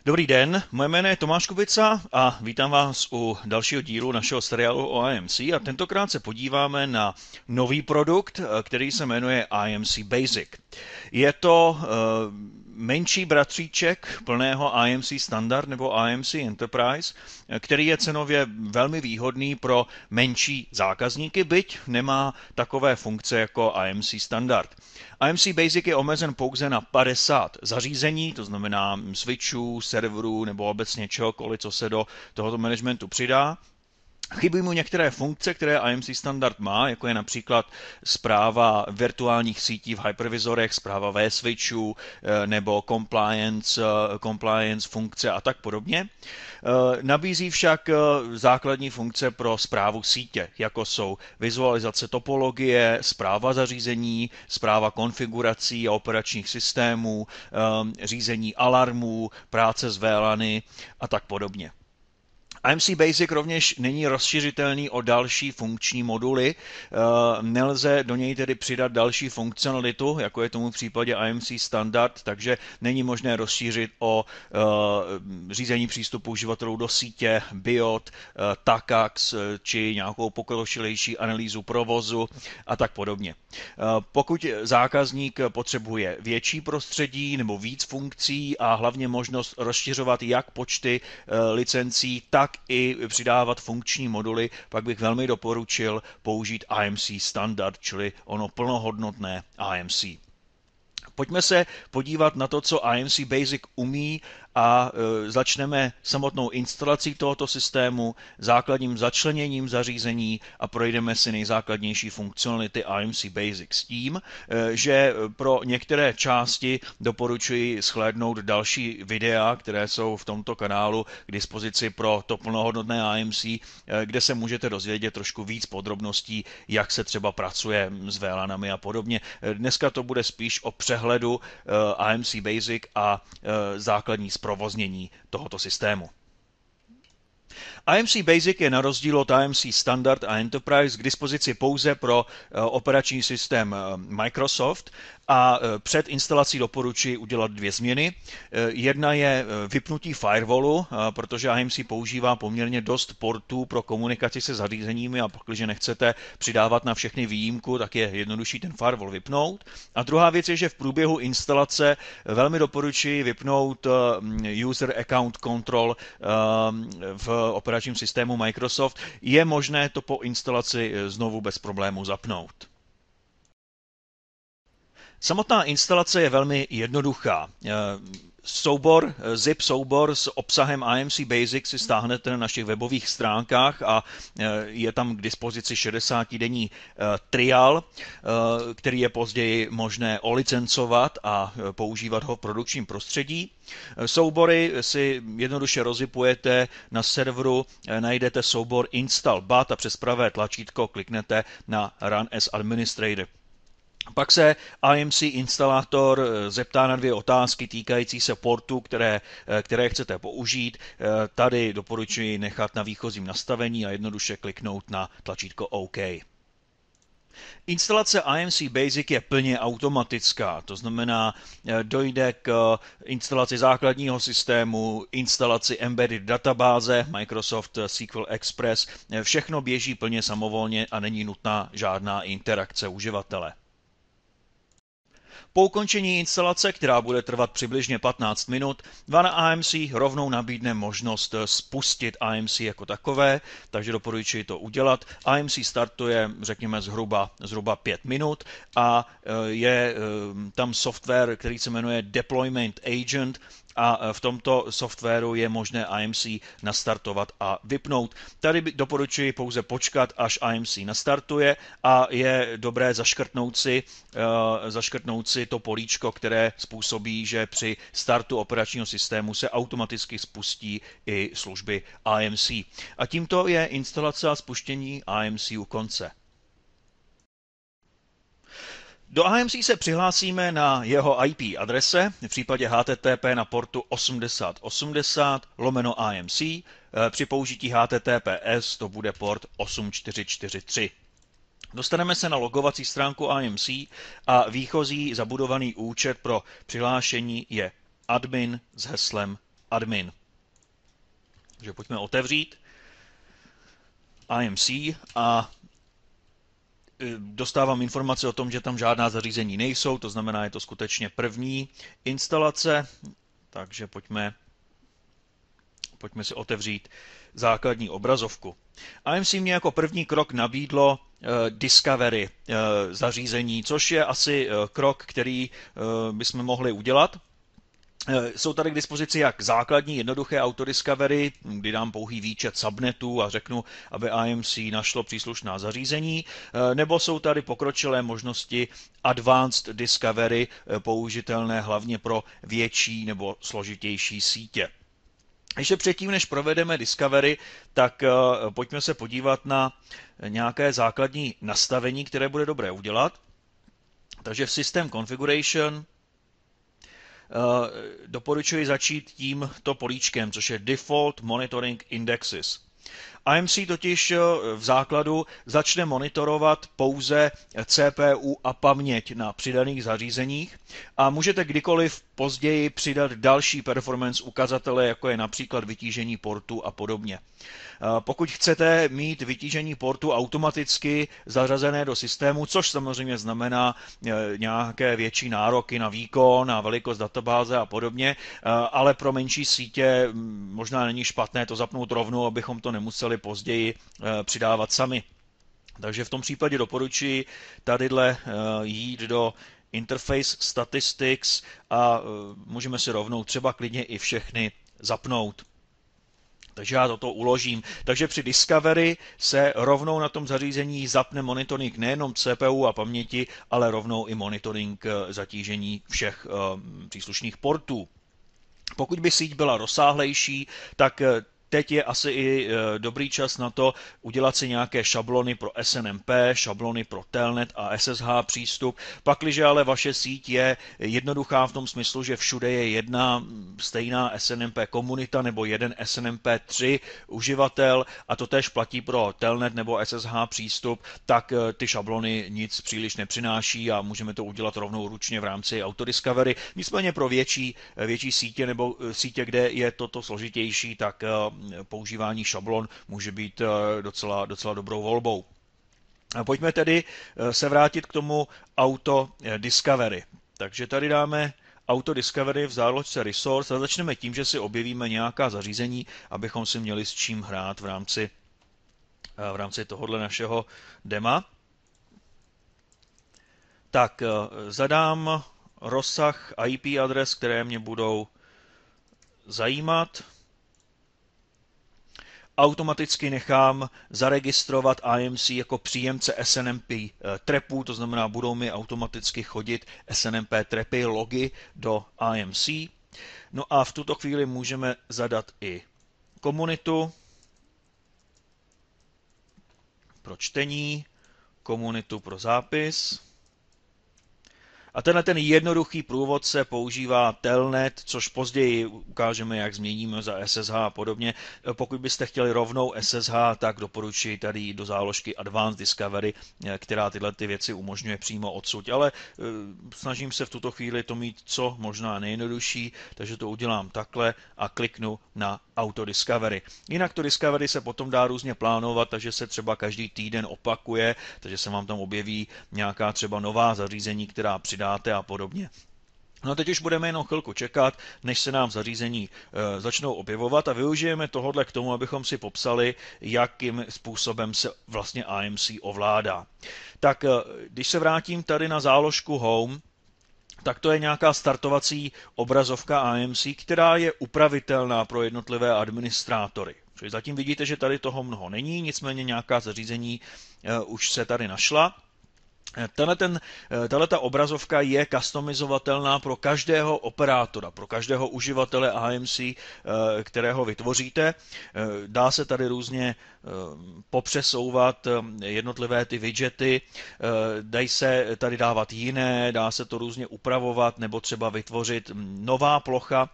Dobrý den, moje jméno je Tomáš Kubica a vítám vás u dalšího dílu našeho seriálu o IMC a tentokrát se podíváme na nový produkt, který se jmenuje IMC Basic. Je to menší bratříček plného IMC Standard nebo IMC Enterprise, který je cenově velmi výhodný pro menší zákazníky, byť nemá takové funkce jako IMC Standard. IMC Basic je omezen pouze na 50 zařízení, to znamená switchů, serverů nebo obecně čehokoliv, co se do tohoto managementu přidá. Chybí mu některé funkce, které IMC Standard má, jako je například správa virtuálních sítí v hypervizorech, správa vSwitchů nebo compliance funkce a tak podobně. Nabízí však základní funkce pro správu sítě, jako jsou vizualizace topologie, správa zařízení, správa konfigurací a operačních systémů, řízení alarmů, práce s VLANy a tak podobně. IMC Basic rovněž není rozšiřitelný o další funkční moduly, nelze do něj tedy přidat další funkcionalitu, jako je tomu v případě IMC Standard, takže není možné rozšířit o řízení přístupu uživatelů do sítě, BIOD, TACAX či nějakou pokročilejší analýzu provozu a tak podobně. Pokud zákazník potřebuje větší prostředí nebo víc funkcí a hlavně možnost rozšiřovat jak počty licencí, tak i přidávat funkční moduly, pak bych velmi doporučil použít IMC Standard, čili ono plnohodnotné IMC. Pojďme se podívat na to, co IMC Basic umí a začneme samotnou instalací tohoto systému, základním začleněním zařízení a projdeme si nejzákladnější funkcionality IMC Basic s tím, že pro některé části doporučuji shlédnout další videa, které jsou v tomto kanálu k dispozici pro to plnohodnotné IMC, kde se můžete dozvědět trošku víc podrobností, jak se třeba pracuje s VLANami a podobně. Dneska to bude spíš o přehledu IMC Basic a základní zprovoznění tohoto systému. IMC Basic je na rozdíl od IMC Standard a Enterprise k dispozici pouze pro operační systém Microsoft a před instalací doporučuji udělat dvě změny. Jedna je vypnutí firewallu, protože IMC používá poměrně dost portů pro komunikaci se zařízeními a pokud nechcete přidávat na všechny výjimku, tak je jednodušší ten firewall vypnout. A druhá věc je, že v průběhu instalace velmi doporučuji vypnout User Account Control v operačním systému Microsoft. Je možné to po instalaci znovu bez problému zapnout. Samotná instalace je velmi jednoduchá. Zip soubor s obsahem IMC Basic si stáhnete na našich webových stránkách a je tam k dispozici 60-denní trial, který je později možné olicencovat a používat ho v produkčním prostředí. Soubory si jednoduše rozipujete na serveru, najdete soubor install bat a přes pravé tlačítko kliknete na Run as Administrator. Pak se IMC instalátor zeptá na dvě otázky týkající se portu, které chcete použít. Tady doporučuji nechat na výchozím nastavení a jednoduše kliknout na tlačítko OK. Instalace IMC Basic je plně automatická, to znamená, dojde k instalaci základního systému, instalaci embedded databáze Microsoft SQL Express. Všechno běží plně samovolně a není nutná žádná interakce uživatele. Po ukončení instalace, která bude trvat přibližně 15 minut, vám IMC rovnou nabídne možnost spustit IMC jako takové, takže doporučuji to udělat. IMC startuje, řekněme, zhruba 5 minut a je tam software, který se jmenuje Deployment Agent, a v tomto softwaru je možné IMC nastartovat a vypnout. Tady doporučuji pouze počkat, až IMC nastartuje a je dobré zaškrtnout si to políčko, které způsobí, že při startu operačního systému se automaticky spustí i služby IMC. A tímto je instalace a spuštění IMC u konce. Do IMC se přihlásíme na jeho IP adrese, v případě HTTP na portu 8080/IMC, při použití HTTPS to bude port 8443. Dostaneme se na logovací stránku IMC a výchozí zabudovaný účet pro přihlášení je admin s heslem admin. Takže pojďme otevřít IMC a dostávám informace o tom, že tam žádná zařízení nejsou, to znamená, je to skutečně první instalace, takže pojďme si otevřít základní obrazovku. IMC mě jako první krok nabídlo Discovery zařízení, což je asi krok, který bychom mohli udělat. Jsou tady k dispozici jak základní jednoduché autodiscovery, kdy dám pouhý výčet subnetů a řeknu, aby IMC našlo příslušná zařízení, nebo jsou tady pokročilé možnosti advanced discovery, použitelné hlavně pro větší nebo složitější sítě. Ještě předtím, než provedeme discovery, tak pojďme se podívat na nějaké základní nastavení, které bude dobré udělat. Takže v System Configuration doporučuji začít tímto políčkem, což je Default Monitoring Indexes. IMC totiž v základu začne monitorovat pouze CPU a paměť na přidaných zařízeních a můžete kdykoliv později přidat další performance ukazatele, jako je například vytížení portu a podobně. Pokud chcete mít vytížení portu automaticky zařazené do systému, což samozřejmě znamená nějaké větší nároky na výkon, na velikost databáze a podobně, ale pro menší sítě možná není špatné to zapnout rovnou, abychom to nemuseli později přidávat sami. Takže v tom případě doporučuji tadyhle jít do Interface Statistics a můžeme si rovnou třeba klidně i všechny zapnout. Takže já toto uložím. Takže při Discovery se rovnou na tom zařízení zapne monitoring nejenom CPU a paměti, ale rovnou i monitoring zatížení všech příslušných portů. Pokud by síť byla rozsáhlejší, tak teď je asi i dobrý čas na to udělat si nějaké šablony pro SNMP, šablony pro Telnet a SSH přístup. Pakliže ale vaše síť je jednoduchá v tom smyslu, že všude je jedna stejná SNMP komunita nebo jeden SNMP 3 uživatel a to též platí pro Telnet nebo SSH přístup, tak ty šablony nic příliš nepřináší a můžeme to udělat rovnou ručně v rámci autodiscovery. Nicméně pro větší sítě nebo sítě, kde je toto složitější, tak používání šablon může být docela dobrou volbou. Pojďme tedy se vrátit k tomu Auto Discovery. Takže tady dáme Auto Discovery v záložce Resource a začneme tím, že si objevíme nějaká zařízení, abychom si měli s čím hrát v rámci tohohle našeho dema. Tak zadám rozsah IP adres, které mě budou zajímat. Automaticky nechám zaregistrovat IMC jako příjemce SNMP trapů, to znamená, budou mi automaticky chodit SNMP trapy, logy do IMC. No a v tuto chvíli můžeme zadat i komunitu pro čtení, komunitu pro zápis. A ten jednoduchý průvodce používá Telnet, což později ukážeme, jak změníme za SSH a podobně. Pokud byste chtěli rovnou SSH, tak doporučuji tady jít do záložky Advanced Discovery, která tyhle ty věci umožňuje přímo odsud. Ale snažím se v tuto chvíli to mít co možná nejjednodušší, takže to udělám takhle a kliknu na Auto Discovery. Jinak to Discovery se potom dá různě plánovat, takže se třeba každý týden opakuje, takže se vám tam objeví nějaká třeba nová zařízení, která přidáte a podobně. No teď už budeme jenom chvilku čekat, než se nám zařízení začnou objevovat a využijeme tohodle k tomu, abychom si popsali, jakým způsobem se vlastně IMC ovládá. Tak když se vrátím tady na záložku Home, tak to je nějaká startovací obrazovka IMC, která je upravitelná pro jednotlivé administrátory. Čili zatím vidíte, že tady toho mnoho není, nicméně nějaká zařízení už se tady našla. Tahleta obrazovka je customizovatelná pro každého operátora, pro každého uživatele IMC, kterého vytvoříte. Dá se tady různě popřesouvat jednotlivé ty widgety, dají se tady dávat jiné, dá se to různě upravovat nebo třeba vytvořit nová plocha,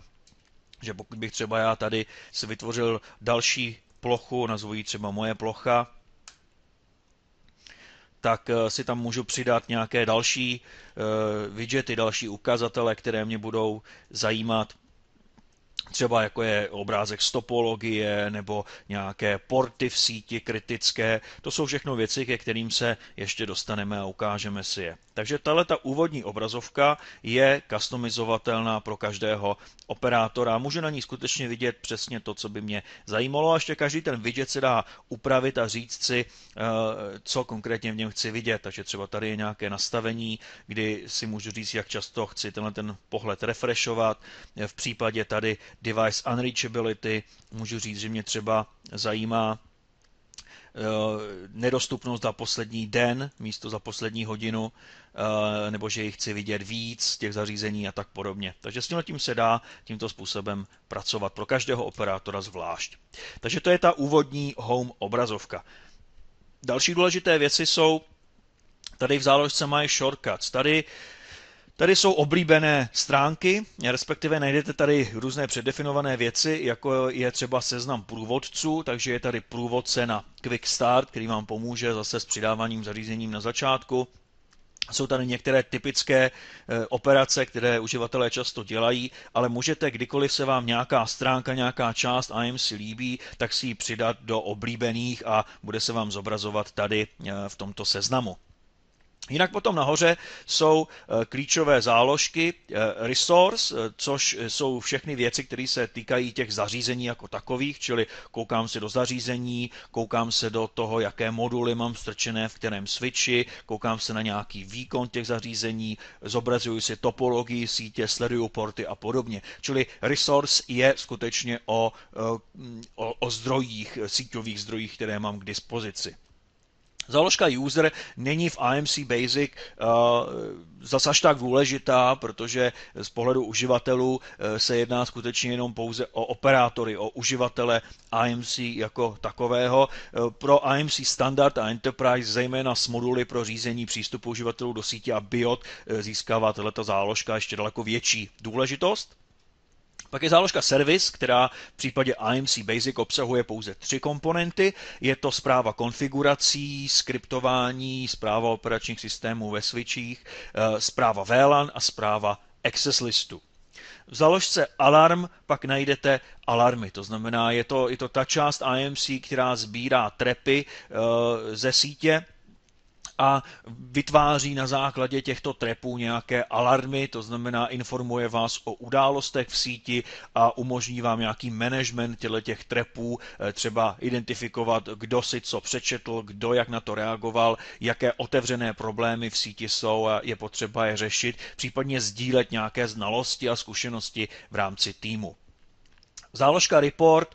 že pokud bych třeba já tady si vytvořil další plochu, nazvu ji třeba moje plocha, tak si tam můžu přidat nějaké další widgety, další ukazatele, které mě budou zajímat. třeba jako je obrázek z topologie nebo nějaké porty v síti kritické. To jsou všechno věci, ke kterým se ještě dostaneme a ukážeme si je. Takže tato úvodní obrazovka je customizovatelná pro každého operátora. Může na ní skutečně vidět přesně to, co by mě zajímalo. A ještě každý ten widget se dá upravit a říct si, co konkrétně v něm chci vidět. Takže třeba tady je nějaké nastavení, kdy si můžu říct, jak často chci ten pohled refreshovat. V případě tady device unreachability můžu říct, že mě třeba zajímá nedostupnost za poslední den místo za poslední hodinu, nebo že jich chci vidět víc z těch zařízení a tak podobně. Takže s tím se dá tímto způsobem pracovat pro každého operátora zvlášť. Takže to je ta úvodní home obrazovka. Další důležité věci jsou, tady v záložce mají shortcuts. Tady jsou oblíbené stránky, respektive najdete tady různé předdefinované věci, jako je třeba seznam průvodců, takže je tady průvodce na Quick Start, který vám pomůže zase s přidáváním zařízením na začátku. Jsou tady některé typické operace, které uživatelé často dělají, ale můžete, kdykoliv se vám nějaká stránka, nějaká část IMC líbí, tak si ji přidat do oblíbených a bude se vám zobrazovat tady v tomto seznamu. Jinak potom nahoře jsou klíčové záložky resource, což jsou všechny věci, které se týkají těch zařízení jako takových, čili koukám se do zařízení, koukám se do toho, jaké moduly mám strčené v kterém switchi, koukám se na nějaký výkon těch zařízení, zobrazuju si topologii sítě, sleduju porty a podobně. Čili resource je skutečně o zdrojích, síťových zdrojích, které mám k dispozici. Záložka user není v IMC Basic zase až tak důležitá, protože z pohledu uživatelů se jedná skutečně jenom pouze o operátory, o uživatele IMC jako takového. Pro IMC Standard a Enterprise, zejména s moduly pro řízení přístupu uživatelů do sítě a BIOT, získává tato záložka ještě daleko větší důležitost. Pak je záložka Service, která v případě IMC Basic obsahuje pouze 3 komponenty. Je to správa konfigurací, skriptování, správa operačních systémů ve switchích, správa VLAN a správa access listu. V záložce Alarm pak najdete alarmy, to znamená, je to ta část IMC, která sbírá trepy ze sítě a vytváří na základě těchto trepů nějaké alarmy, to znamená informuje vás o událostech v síti a umožní vám nějaký management těch trepů, třeba identifikovat, kdo si co přečetl, kdo jak na to reagoval, jaké otevřené problémy v síti jsou a je potřeba je řešit, případně sdílet nějaké znalosti a zkušenosti v rámci týmu. Záložka report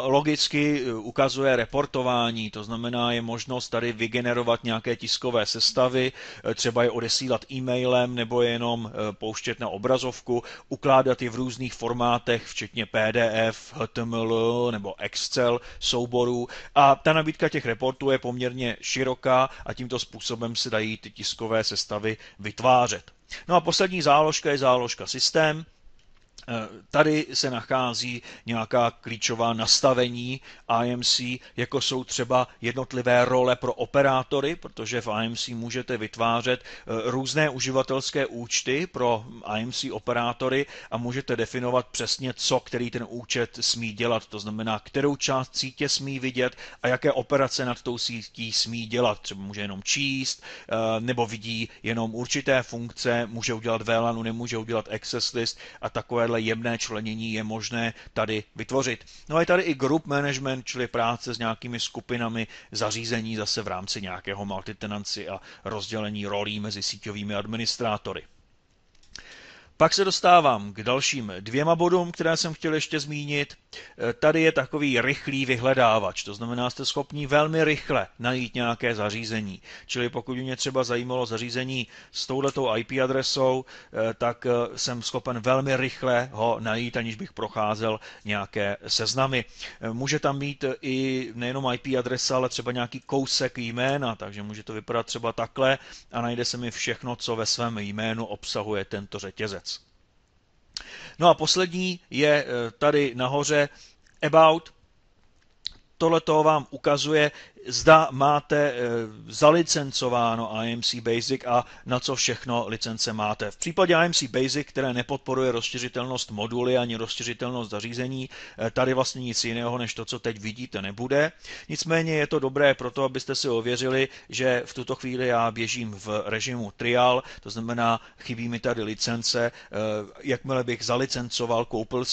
logicky ukazuje reportování, to znamená, je možnost tady vygenerovat nějaké tiskové sestavy, třeba je odesílat e-mailem nebo je jenom pouštět na obrazovku, ukládat je v různých formátech, včetně PDF, HTML nebo Excel souborů a ta nabídka těch reportů je poměrně široká a tímto způsobem se dají ty tiskové sestavy vytvářet. No a poslední záložka je záložka systém. Tady se nachází nějaká klíčová nastavení IMC, jako jsou třeba jednotlivé role pro operátory, protože v IMC můžete vytvářet různé uživatelské účty pro IMC operátory a můžete definovat přesně, co který ten účet smí dělat, to znamená, kterou část sítě smí vidět a jaké operace nad tou sítí smí dělat. Třeba může jenom číst, nebo vidí jenom určité funkce, může udělat VLANu, nemůže udělat access list a takovéhle jemné členění je možné tady vytvořit. No a je tady i group management, čili práce s nějakými skupinami zařízení zase v rámci nějakého multitenancy a rozdělení rolí mezi síťovými administrátory. Pak se dostávám k dalším 2 bodům, které jsem chtěl ještě zmínit. Tady je takový rychlý vyhledávač, to znamená, jste schopni velmi rychle najít nějaké zařízení. Čili pokud mě třeba zajímalo zařízení s touhletou IP adresou, tak jsem schopen velmi rychle ho najít, aniž bych procházel nějaké seznamy. Může tam být i nejenom IP adresa, ale třeba nějaký kousek jména, takže může to vypadat třeba takhle a najde se mi všechno, co ve svém jménu obsahuje tento řetězec. No a poslední je tady nahoře About. Tohleto vám ukazuje, zda máte zalicencováno IMC Basic a na co všechno licence máte. V případě IMC Basic, které nepodporuje rozšiřitelnost moduly ani rozšiřitelnost zařízení, tady vlastně nic jiného než to, co teď vidíte, nebude. Nicméně je to dobré proto, abyste si ověřili, že v tuto chvíli já běžím v režimu trial, to znamená, chybí mi tady licence. Jakmile bych zalicencoval, koupil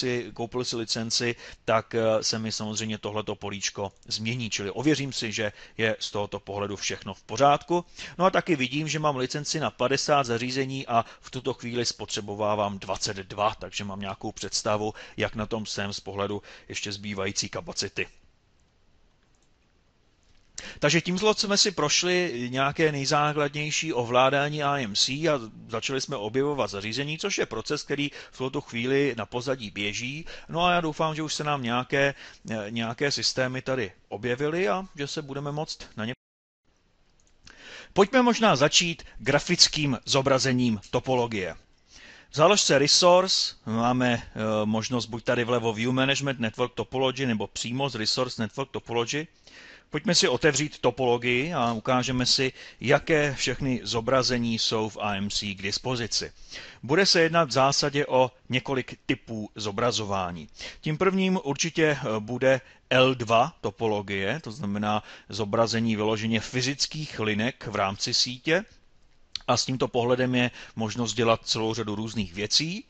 si licenci, tak se mi samozřejmě tohleto políčko změní, čili ověřím si, že je z tohoto pohledu všechno v pořádku. No a taky vidím, že mám licenci na 50 zařízení a v tuto chvíli spotřebovávám 22, takže mám nějakou představu, jak na tom jsem z pohledu ještě zbývající kapacity. Takže tímhle jsme si prošli nějaké nejzákladnější ovládání IMC a začali jsme objevovat zařízení, což je proces, který v tuto chvíli na pozadí běží. No a já doufám, že už se nám nějaké systémy tady objevily a že se budeme moct na ně. Pojďme možná začít grafickým zobrazením topologie. V záložce Resource máme možnost buď tady vlevo View Management Network Topology nebo přímo z Resource Network Topology. Pojďme si otevřít topologii a ukážeme si, jaké všechny zobrazení jsou v IMC k dispozici. Bude se jednat v zásadě o několik typů zobrazování. Tím prvním určitě bude L2 topologie, to znamená zobrazení vyloženě fyzických linek v rámci sítě. A s tímto pohledem je možnost dělat celou řadu různých věcí.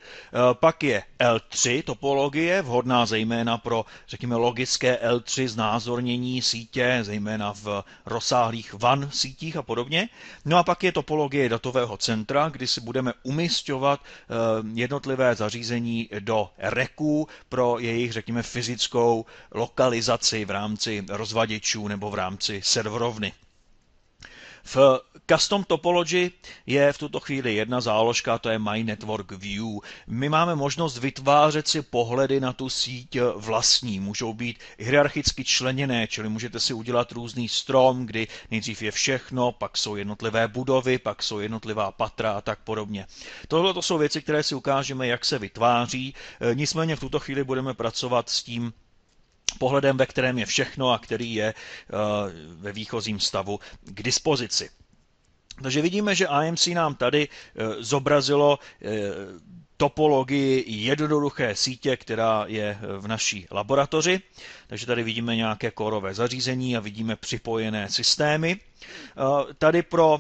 Pak je L3 topologie, vhodná zejména pro, řekněme, logické L3 znázornění sítě, zejména v rozsáhlých WAN sítích a podobně. No a pak je topologie datového centra, kdy si budeme umisťovat jednotlivé zařízení do racků pro jejich, řekněme, fyzickou lokalizaci v rámci rozvaděčů nebo v rámci serverovny. V Custom Topology je v tuto chvíli jedna záložka, to je My Network View. My máme možnost vytvářet si pohledy na tu síť vlastní. Můžou být hierarchicky členěné, čili můžete si udělat různý strom, kdy nejdřív je všechno, pak jsou jednotlivé budovy, pak jsou jednotlivá patra a tak podobně. Tohle to jsou věci, které si ukážeme, jak se vytváří. Nicméně v tuto chvíli budeme pracovat s tím pohledem, ve kterém je všechno a který je ve výchozím stavu k dispozici. Takže vidíme, že IMC nám tady zobrazilo topologii jednoduché sítě, která je v naší laboratoři. Takže tady vidíme nějaké kórové zařízení a vidíme připojené systémy. Tady pro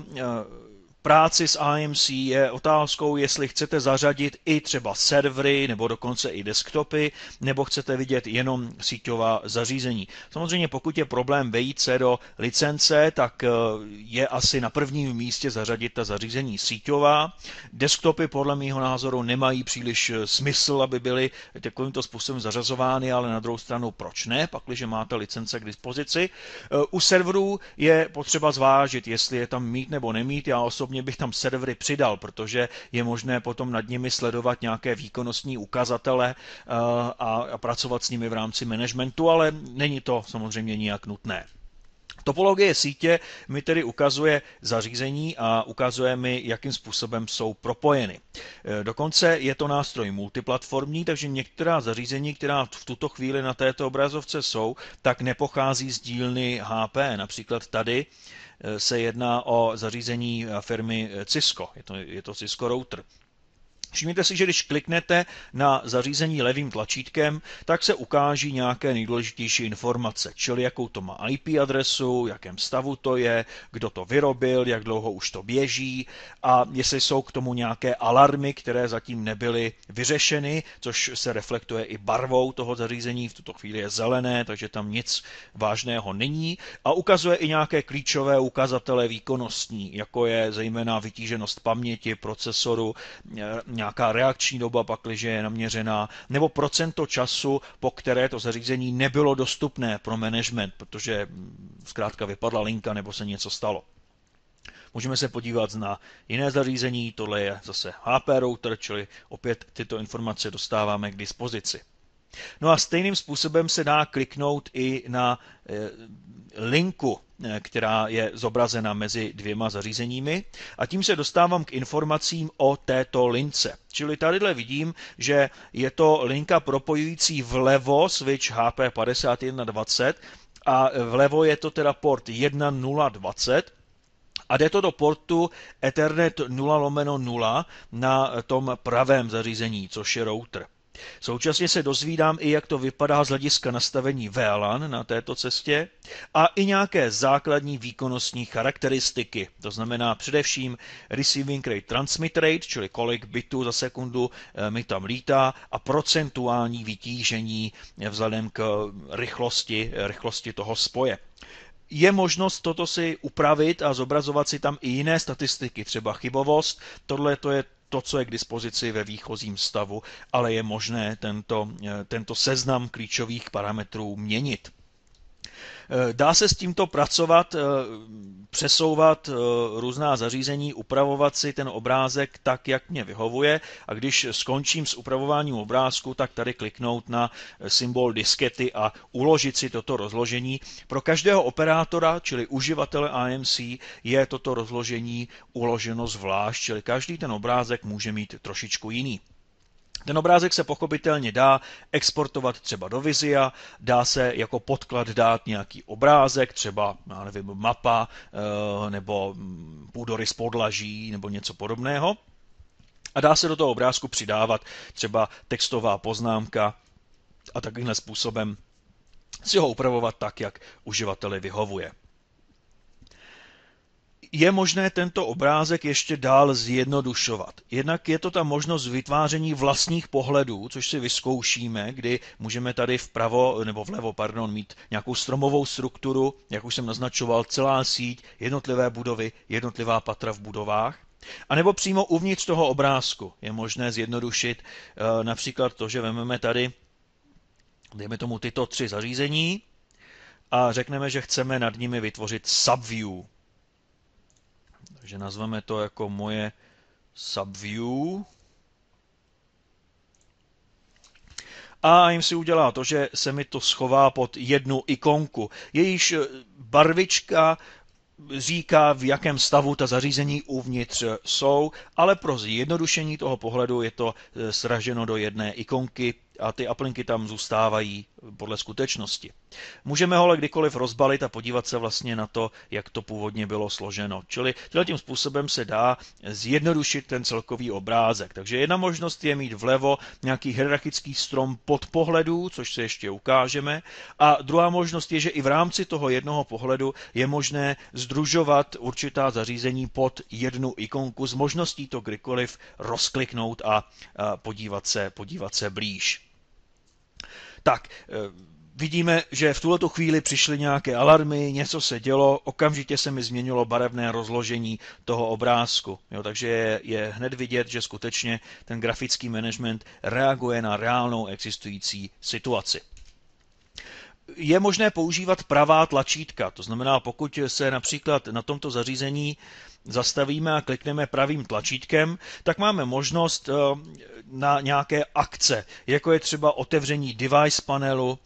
práci s IMC je otázkou, jestli chcete zařadit i třeba servery nebo dokonce i desktopy, nebo chcete vidět jenom síťová zařízení. Samozřejmě pokud je problém vejít se do licence, tak je asi na prvním místě zařadit ta zařízení síťová. Desktopy podle mého názoru nemají příliš smysl, aby byly takovýmto způsobem zařazovány, ale na druhou stranu proč ne, pakliže máte licence k dispozici. U serverů je potřeba zvážit, jestli je tam mít nebo nemít. Já osobně bych tam servery přidal, protože je možné potom nad nimi sledovat nějaké výkonnostní ukazatele a pracovat s nimi v rámci managementu, ale není to samozřejmě nijak nutné. Topologie sítě mi tedy ukazuje zařízení a ukazuje mi, jakým způsobem jsou propojeny. Dokonce je to nástroj multiplatformní, takže některá zařízení, která v tuto chvíli na této obrazovce jsou, tak nepochází z dílny HP. Například tady se jedná o zařízení firmy Cisco, je to Cisco router. Všimněte si, že když kliknete na zařízení levým tlačítkem, tak se ukáží nějaké nejdůležitější informace, čili jakou to má IP adresu, v jakém stavu to je, kdo to vyrobil, jak dlouho už to běží a jestli jsou k tomu nějaké alarmy, které zatím nebyly vyřešeny, což se reflektuje i barvou toho zařízení, v tuto chvíli je zelené, takže tam nic vážného není a ukazuje i nějaké klíčové ukazatele výkonnostní, jako je zejména vytíženost paměti, procesoru, nějaká reakční doba, pakliže je naměřená, nebo procento času, po které to zařízení nebylo dostupné pro management, protože zkrátka vypadla linka nebo se něco stalo. Můžeme se podívat na jiné zařízení, tohle je zase HP router, čili opět tyto informace dostáváme k dispozici. No a stejným způsobem se dá kliknout i na linku, která je zobrazena mezi dvěma zařízeními a tím se dostávám k informacím o této lince. Čili tadyhle vidím, že je to linka propojující vlevo switch HP5120 a vlevo je to teda port 1020 a jde to do portu Ethernet 0/0 na tom pravém zařízení, což je router. Současně se dozvídám i, jak to vypadá z hlediska nastavení VLAN na této cestě a i nějaké základní výkonnostní charakteristiky. To znamená především receiving rate, transmit rate, čili kolik bitů za sekundu mi tam lítá a procentuální vytížení vzhledem k rychlosti toho spoje. Je možnost toto si upravit a zobrazovat si tam i jiné statistiky, třeba chybovost. Tohle to je to, co je k dispozici ve výchozím stavu, ale je možné tento seznam klíčových parametrů měnit. Dá se s tímto pracovat, přesouvat různá zařízení, upravovat si ten obrázek tak, jak mě vyhovuje a když skončím s upravováním obrázku, tak tady kliknout na symbol diskety a uložit si toto rozložení. Pro každého operátora, čili uživatele AMC, je toto rozložení uloženo zvlášť, čili každý ten obrázek může mít trošičku jiný. Ten obrázek se pochopitelně dá exportovat třeba do Vizia, dá se jako podklad dát nějaký obrázek, třeba já nevím, mapa nebo půdorys podlaží nebo něco podobného. A dá se do toho obrázku přidávat třeba textová poznámka a takovýmhle způsobem si ho upravovat tak, jak uživateli vyhovuje. Je možné tento obrázek ještě dál zjednodušovat. Jednak je to ta možnost vytváření vlastních pohledů, což si vyzkoušíme, kdy můžeme tady vpravo nebo vlevo, mít nějakou stromovou strukturu, jak už jsem naznačoval, celá síť, jednotlivé budovy, jednotlivá patra v budovách. A nebo přímo uvnitř toho obrázku je možné zjednodušit například to, že vezmeme tady, dejme tomu tyto 3 zařízení a řekneme, že chceme nad nimi vytvořit subview. Takže nazveme to jako moje subview. A jim si udělá to, že se mi to schová pod jednu ikonku. Jejíž barvička říká, v jakém stavu ta zařízení uvnitř jsou, ale pro zjednodušení toho pohledu je to sraženo do jedné ikonky a ty aplinky tam zůstávají podle skutečnosti. Můžeme ho ale kdykoliv rozbalit a podívat se vlastně na to, jak to původně bylo složeno. Čili tím způsobem se dá zjednodušit ten celkový obrázek. Takže jedna možnost je mít vlevo nějaký hierarchický strom podpohledů, což se ještě ukážeme. A druhá možnost je, že i v rámci toho jednoho pohledu je možné sdružovat určitá zařízení pod jednu ikonku s možností to kdykoliv rozkliknout a podívat se blíž. Tak, vidíme, že v tuhletu chvíli přišly nějaké alarmy, něco se dělo, okamžitě se mi změnilo barevné rozložení toho obrázku. Jo, takže je hned vidět, že skutečně ten grafický management reaguje na reálnou existující situaci. Je možné používat pravá tlačítka, to znamená, pokud se například na tomto zařízení zastavíme a klikneme pravým tlačítkem, tak máme možnost na nějaké akce, jako je třeba otevření device panelu,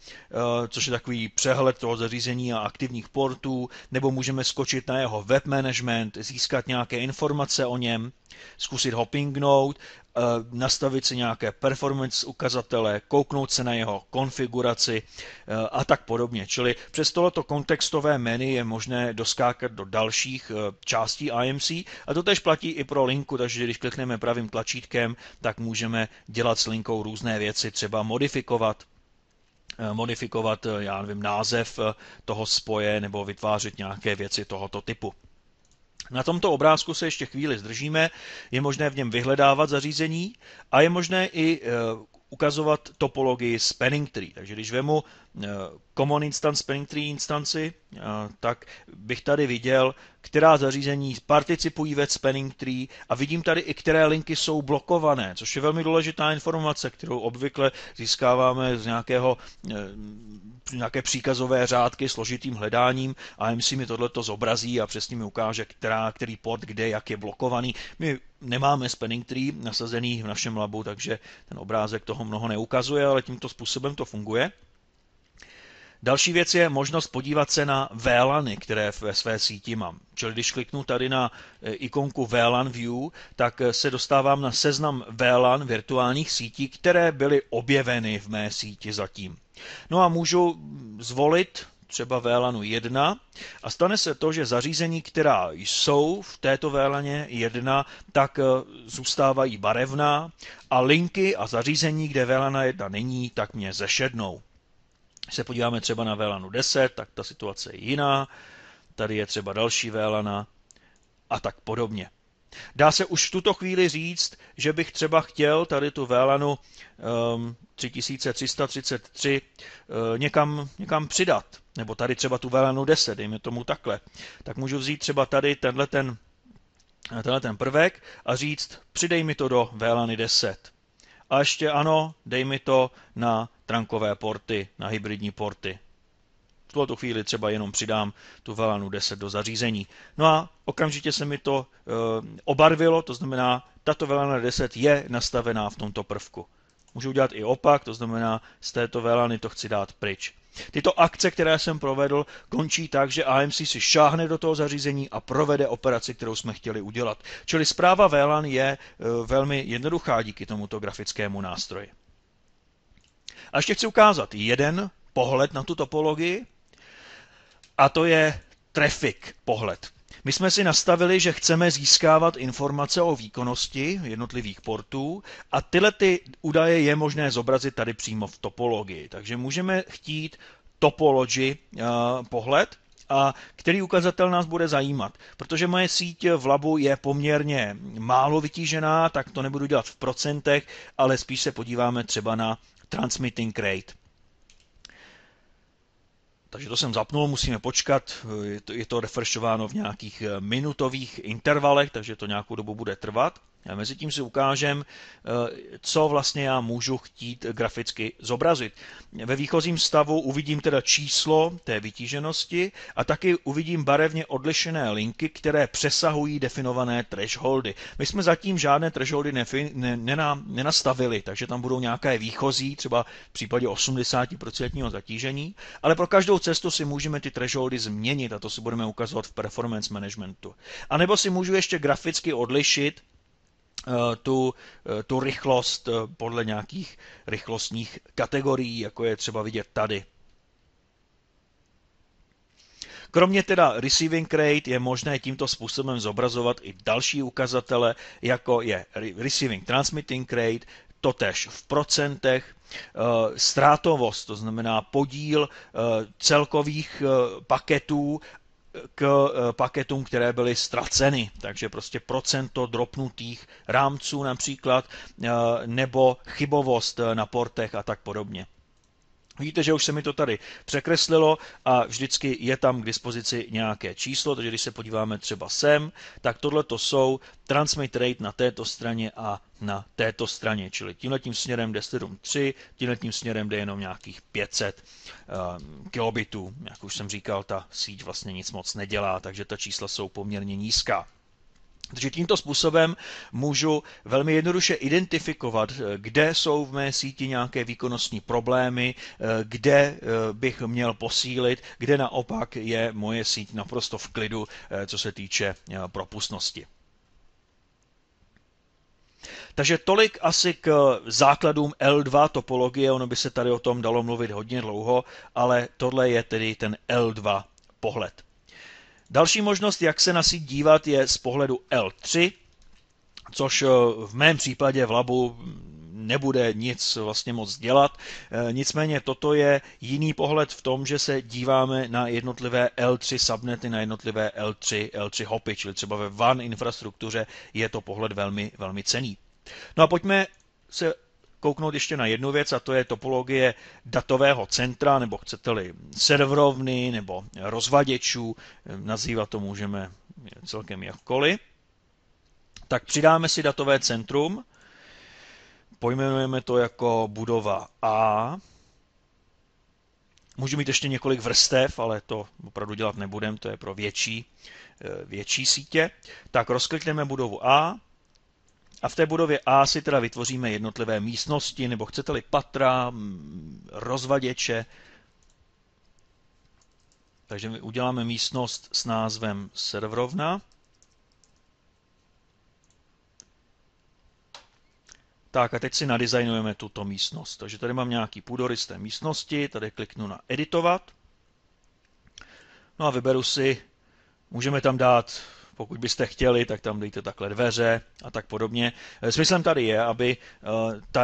což je takový přehled toho zařízení a aktivních portů, nebo můžeme skočit na jeho web management, získat nějaké informace o něm, zkusit ho pingnout, nastavit si nějaké performance ukazatele, kouknout se na jeho konfiguraci a tak podobně. Čili přes tohleto kontextové menu je možné doskákat do dalších částí IMC a to tež platí i pro linku, takže když klikneme pravým tlačítkem, tak můžeme dělat s linkou různé věci, třeba modifikovat, já nevím, název toho spoje nebo vytvářet nějaké věci tohoto typu. Na tomto obrázku se ještě chvíli zdržíme, je možné v něm vyhledávat zařízení a je možné i ukazovat topologii spanning tree. Takže když vemu common instance spanning tree instanci, tak bych tady viděl, která zařízení participují ve spanning tree a vidím tady i které linky jsou blokované, což je velmi důležitá informace, kterou obvykle získáváme z nějaké příkazové řádky složitým hledáním a AMC mi tohleto zobrazí a přesně mi ukáže, který port kde, jak je blokovaný. My nemáme spanning tree nasazený v našem labu, takže ten obrázek toho mnoho neukazuje, ale tímto způsobem to funguje. Další věc je možnost podívat se na VLANy, které ve své síti mám. Čili když kliknu tady na ikonku VLAN View, tak se dostávám na seznam VLAN virtuálních sítí, které byly objeveny v mé síti zatím. No a můžu zvolit třeba VLANu 1 a stane se to, že zařízení, která jsou v této VLANě 1, tak zůstávají barevná a linky a zařízení, kde VLANa 1 není, tak mě zešednou. Když se podíváme třeba na VLANu 10, tak ta situace je jiná. Tady je třeba další VLANa a tak podobně. Dá se už v tuto chvíli říct, že bych třeba chtěl tady tu VLANu 3333 někam přidat, nebo tady třeba tu VLANu 10, dejme tomu takhle. Tak můžu vzít třeba tady tenhle ten prvek a říct, přidej mi to do VLANy 10. A ještě ano, dej mi to na trunkové porty, na hybridní porty. V tuto chvíli třeba jenom přidám tu VLANu 10 do zařízení. No a okamžitě se mi to obarvilo, to znamená, tato VLAN 10 je nastavená v tomto prvku. Můžu udělat i opak, to znamená, z této VLANy to chci dát pryč. Tyto akce, které jsem provedl, končí tak, že AMC si šáhne do toho zařízení a provede operaci, kterou jsme chtěli udělat. Čili správa VLAN je velmi jednoduchá díky tomuto grafickému nástroji. A ještě chci ukázat jeden pohled na tu topologii, a to je traffic pohled. My jsme si nastavili, že chceme získávat informace o výkonnosti jednotlivých portů a tyhle ty údaje je možné zobrazit tady přímo v topologii. Takže můžeme chtít topology pohled, a který ukazatel nás bude zajímat. Protože moje síť v labu je poměrně málo vytížená, tak to nebudu dělat v procentech, ale spíš se podíváme třeba na transmitting rate. Takže to jsem zapnul, musíme počkat, je to refreshováno v nějakých minutových intervalech, takže to nějakou dobu bude trvat. A mezi tím si ukážem, co vlastně já můžu chtít graficky zobrazit. Ve výchozím stavu uvidím teda číslo té vytíženosti a taky uvidím barevně odlišené linky, které přesahují definované thresholdy. My jsme zatím žádné thresholdy nenastavili, takže tam budou nějaké výchozí, třeba v případě 80% zatížení, ale pro každou cestu si můžeme ty thresholdy změnit a to si budeme ukazovat v performance managementu. A nebo si můžu ještě graficky odlišit tu rychlost podle nějakých rychlostních kategorií, jako je třeba vidět tady. Kromě teda receiving rate je možné tímto způsobem zobrazovat i další ukazatele, jako je receiving transmitting rate, totéž v procentech, ztrátovost, to znamená podíl celkových paketů k paketům, které byly ztraceny, takže prostě procento dropnutých rámců například, nebo chybovost na portech a tak podobně. Vidíte, že už se mi to tady překreslilo a vždycky je tam k dispozici nějaké číslo, takže když se podíváme třeba sem, tak tohle to jsou transmit rate na této straně a na této straně, čili tímhletím směrem jde 7.3, tímhletím směrem jde jenom nějakých 500 kilobitů. Jak už jsem říkal, ta síť vlastně nic moc nedělá, takže ta čísla jsou poměrně nízká. Takže tímto způsobem můžu velmi jednoduše identifikovat, kde jsou v mé síti nějaké výkonnostní problémy, kde bych měl posílit, kde naopak je moje síť naprosto v klidu, co se týče propustnosti. Takže tolik asi k základům L2 topologie, ono by se tady o tom dalo mluvit hodně dlouho, ale tohle je tedy ten L2 pohled. Další možnost, jak se na síť dívat, je z pohledu L3, což v mém případě v labu nebude nic vlastně moc dělat. Nicméně toto je jiný pohled v tom, že se díváme na jednotlivé L3 subnety, na jednotlivé L3 hopy, čili třeba ve WAN infrastruktuře je to pohled velmi, velmi cenný. No a pojďme se kouknout ještě na jednu věc, a to je topologie datového centra, nebo chcete-li serverovny, nebo rozvaděčů, nazývat to můžeme celkem jakkoliv. Tak přidáme si datové centrum, pojmenujeme to jako budova A. Můžu mít ještě několik vrstev, ale to opravdu dělat nebudem, to je pro větší sítě. Tak rozklikneme budovu A. A v té budově A si teda vytvoříme jednotlivé místnosti, nebo chcete-li patra, rozvaděče. Takže my uděláme místnost s názvem serverovna. Tak a teď si nadizajnujeme tuto místnost. Takže tady mám nějaký půdorys té místnosti, tady kliknu na editovat. No a vyberu si, můžeme tam dát, pokud byste chtěli, tak tam dejte takhle dveře a tak podobně. Smyslem tady je, aby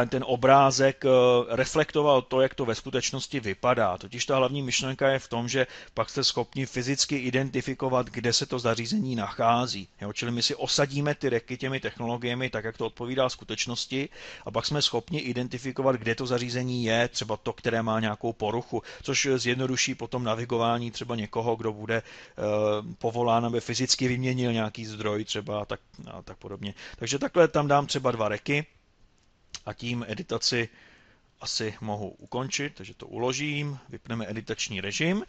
ten obrázek reflektoval to, jak to ve skutečnosti vypadá. Totiž ta hlavní myšlenka je v tom, že pak jste schopni fyzicky identifikovat, kde se to zařízení nachází. Jo, čili my si osadíme ty reky těmi technologiemi tak, jak to odpovídá skutečnosti, a pak jsme schopni identifikovat, kde to zařízení je, třeba to, které má nějakou poruchu, což zjednoduší potom navigování třeba někoho, kdo bude povolán, aby fyzicky vyměnil nějaký zdroj třeba a tak podobně. Takže takhle tam dám třeba 2 reky a tím editaci asi mohu ukončit, takže to uložím, vypneme editační režim.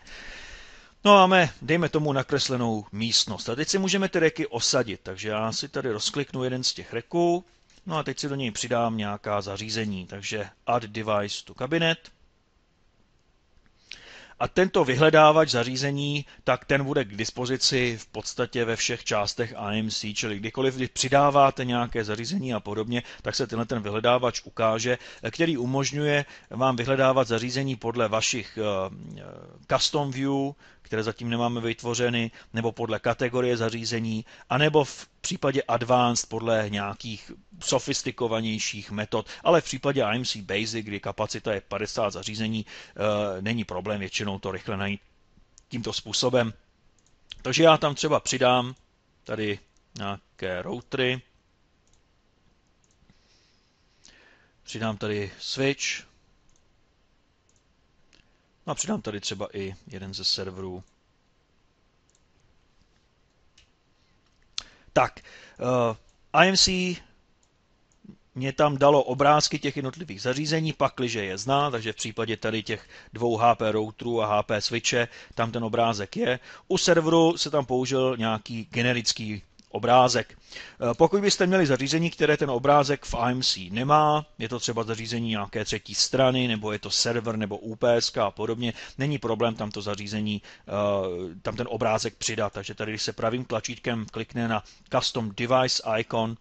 No a máme, dejme tomu, nakreslenou místnost. A teď si můžeme ty reky osadit, takže já si tady rozkliknu jeden z těch reků, no a teď si do něj přidám nějaká zařízení, takže Add Device to Cabinet. A tento vyhledávač zařízení, tak ten bude k dispozici v podstatě ve všech částech AMC, čili kdykoliv, když přidáváte nějaké zařízení a podobně, tak se ten vyhledávač ukáže, který umožňuje vám vyhledávat zařízení podle vašich custom view, které zatím nemáme vytvořeny, nebo podle kategorie zařízení, anebo v případě advanced podle nějakých sofistikovanějších metod, ale v případě AMC Basic, kdy kapacita je 50 zařízení, není problém většinou to rychle najít tímto způsobem. Takže já tam třeba přidám tady nějaké routery, přidám tady switch, a přidám tady třeba i jeden ze serverů. Tak, IMC mě tam dalo obrázky těch jednotlivých zařízení, pakliže je zná, takže v případě tady těch 2 HP routerů a HP switche tam ten obrázek je. U serveru se tam použil nějaký generický obrázek. Pokud byste měli zařízení, které ten obrázek v AMC nemá, je to třeba zařízení nějaké třetí strany, nebo je to server nebo UPS a podobně, není problém tam to zařízení, tam ten obrázek přidat. Takže tady, když se pravým tlačítkem klikne na Custom Device icon,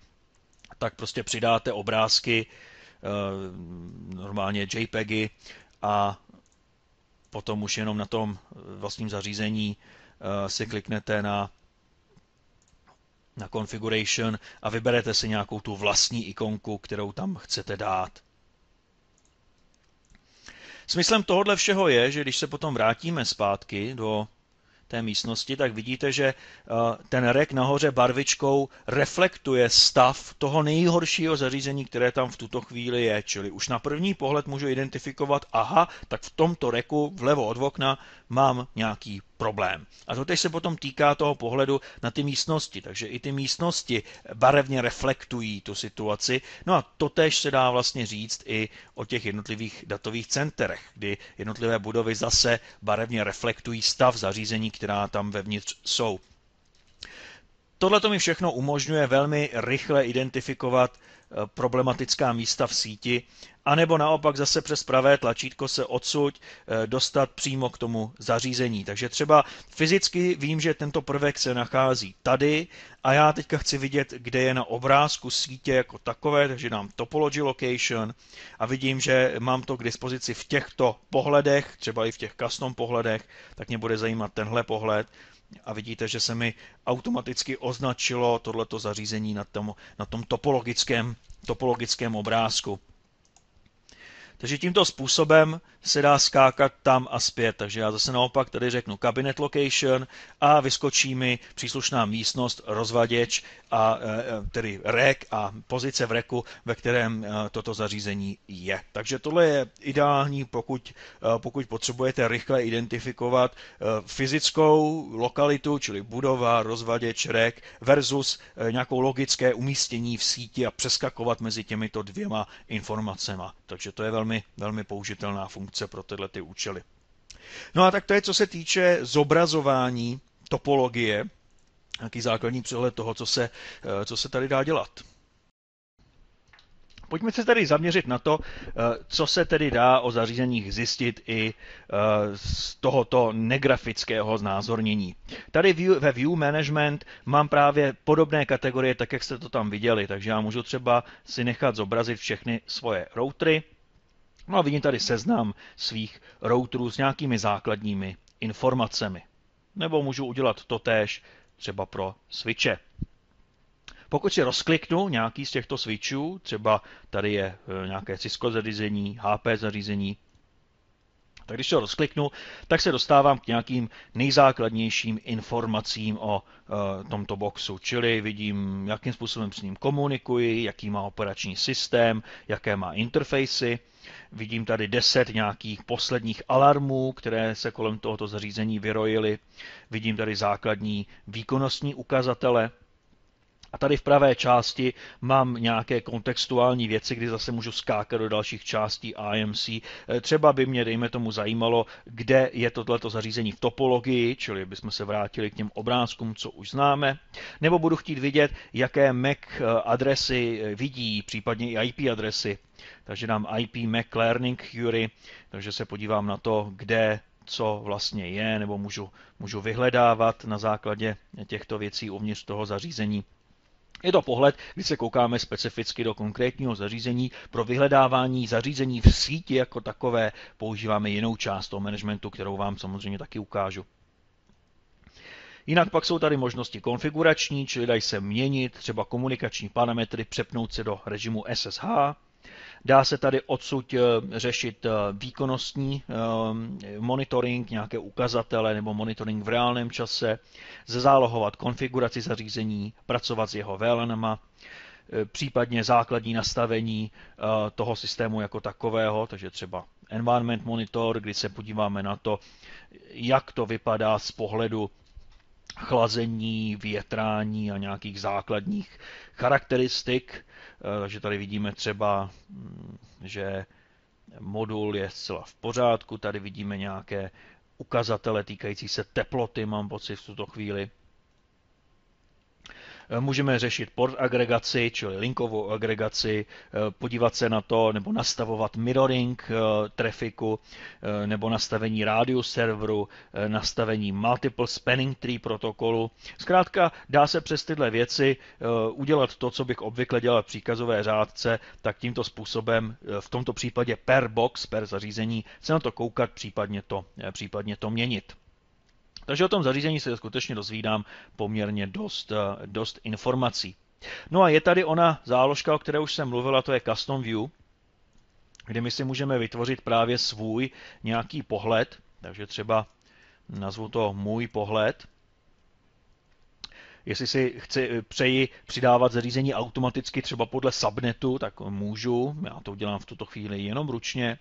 tak prostě přidáte obrázky, normálně JPEGy, a potom už jenom na tom vlastním zařízení si kliknete na configuration a vyberete si nějakou tu vlastní ikonku, kterou tam chcete dát. Smyslem tohohle všeho je, že když se potom vrátíme zpátky do té místnosti, tak vidíte, že ten rek nahoře barvičkou reflektuje stav toho nejhoršího zařízení, které tam v tuto chvíli je. Čili už na první pohled můžu identifikovat, aha, tak v tomto reku vlevo od okna mám nějaký problém. A to teď se potom týká toho pohledu na ty místnosti, takže i ty místnosti barevně reflektují tu situaci. No a totéž se dá vlastně říct i o těch jednotlivých datových centrech, kdy jednotlivé budovy zase barevně reflektují stav zařízení, která tam vevnitř jsou. Tohle to mi všechno umožňuje velmi rychle identifikovat problematická místa v síti, anebo naopak zase přes pravé tlačítko se odsud dostat přímo k tomu zařízení. Takže třeba fyzicky vím, že tento prvek se nachází tady a já teďka chci vidět, kde je na obrázku sítě jako takové, takže dám topology location a vidím, že mám to k dispozici v těchto pohledech, třeba i v těch custom pohledech, tak mě bude zajímat tenhle pohled. A vidíte, že se mi automaticky označilo tohleto zařízení na tom topologickém obrázku. Takže tímto způsobem se dá skákat tam a zpět. Takže já zase naopak tady řeknu cabinet location a vyskočí mi příslušná místnost, rozvaděč a tedy rack a pozice v racku, ve kterém toto zařízení je. Takže tohle je ideální, pokud potřebujete rychle identifikovat fyzickou lokalitu, čili budova, rozvaděč, rack versus nějakou logické umístění v síti a přeskakovat mezi těmito dvěma informacemi. Takže to je velmi použitelná funkce pro tyhle ty účely. No a tak to je, co se týče zobrazování topologie, nějaký základní přehled toho, co se tady dá dělat. Pojďme se tady zaměřit na to, co se tedy dá o zařízeních zjistit i z tohoto negrafického znázornění. Tady ve View Management mám právě podobné kategorie, tak jak jste to tam viděli, takže já můžu třeba si nechat zobrazit všechny svoje routery. No a vidím tady seznam svých routerů s nějakými základními informacemi. nebo můžu udělat totéž třeba pro switche. Pokud si rozkliknu nějaký z těchto switchů, třeba tady je nějaké Cisco zařízení, HP zařízení, tak když to rozkliknu, tak se dostávám k nějakým nejzákladnějším informacím o tomto boxu, čili vidím, jakým způsobem s ním komunikuji, jaký má operační systém, jaké má interfejsy. Vidím tady 10 nějakých posledních alarmů, které se kolem tohoto zařízení vyrojily. Vidím tady základní výkonnostní ukazatele. A tady v pravé části mám nějaké kontextuální věci, kdy zase můžu skákat do dalších částí IMC. Třeba by mě, dejme tomu, zajímalo, kde je tohleto zařízení v topologii, čili bychom se vrátili k těm obrázkům, co už známe. Nebo budu chtít vidět, jaké MAC adresy vidí, případně i IP adresy. Takže dám IP MAC Learning Query, takže se podívám na to, kde co vlastně je, nebo můžu vyhledávat na základě těchto věcí uvnitř toho zařízení. Je to pohled, kdy se koukáme specificky do konkrétního zařízení. Pro vyhledávání zařízení v síti jako takové používáme jinou část toho managementu, kterou vám samozřejmě taky ukážu. Jinak pak jsou tady možnosti konfigurační, čili dají se měnit třeba komunikační parametry, přepnout se do režimu SSH. Dá se tady odsud řešit výkonnostní monitoring, nějaké ukazatele nebo monitoring v reálném čase, zezálohovat konfiguraci zařízení, pracovat s jeho VLANama, případně základní nastavení toho systému jako takového, takže třeba environment monitor, kdy se podíváme na to, jak to vypadá z pohledu chlazení, větrání a nějakých základních charakteristik. Takže tady vidíme třeba, že modul je zcela v pořádku. Tady vidíme nějaké ukazatele týkající se teploty, mám pocit v tuto chvíli. Můžeme řešit port agregaci, čili linkovou agregaci, podívat se na to, nebo nastavovat mirroring trafiku, nebo nastavení radius serveru, nastavení multiple spanning tree protokolu. Zkrátka dá se přes tyhle věci udělat to, co bych obvykle dělal v příkazové řádce, tak tímto způsobem, v tomto případě per box, per zařízení, se na to koukat, případně to měnit. Takže o tom zařízení se skutečně dozvídám poměrně dost informací. No a je tady ona záložka, o které už jsem mluvil, a to je Custom View, kde my si můžeme vytvořit právě svůj nějaký pohled, takže třeba nazvu to můj pohled. Jestli si přeji přidávat zařízení automaticky třeba podle subnetu, tak můžu, já to udělám v tuto chvíli jenom ručně.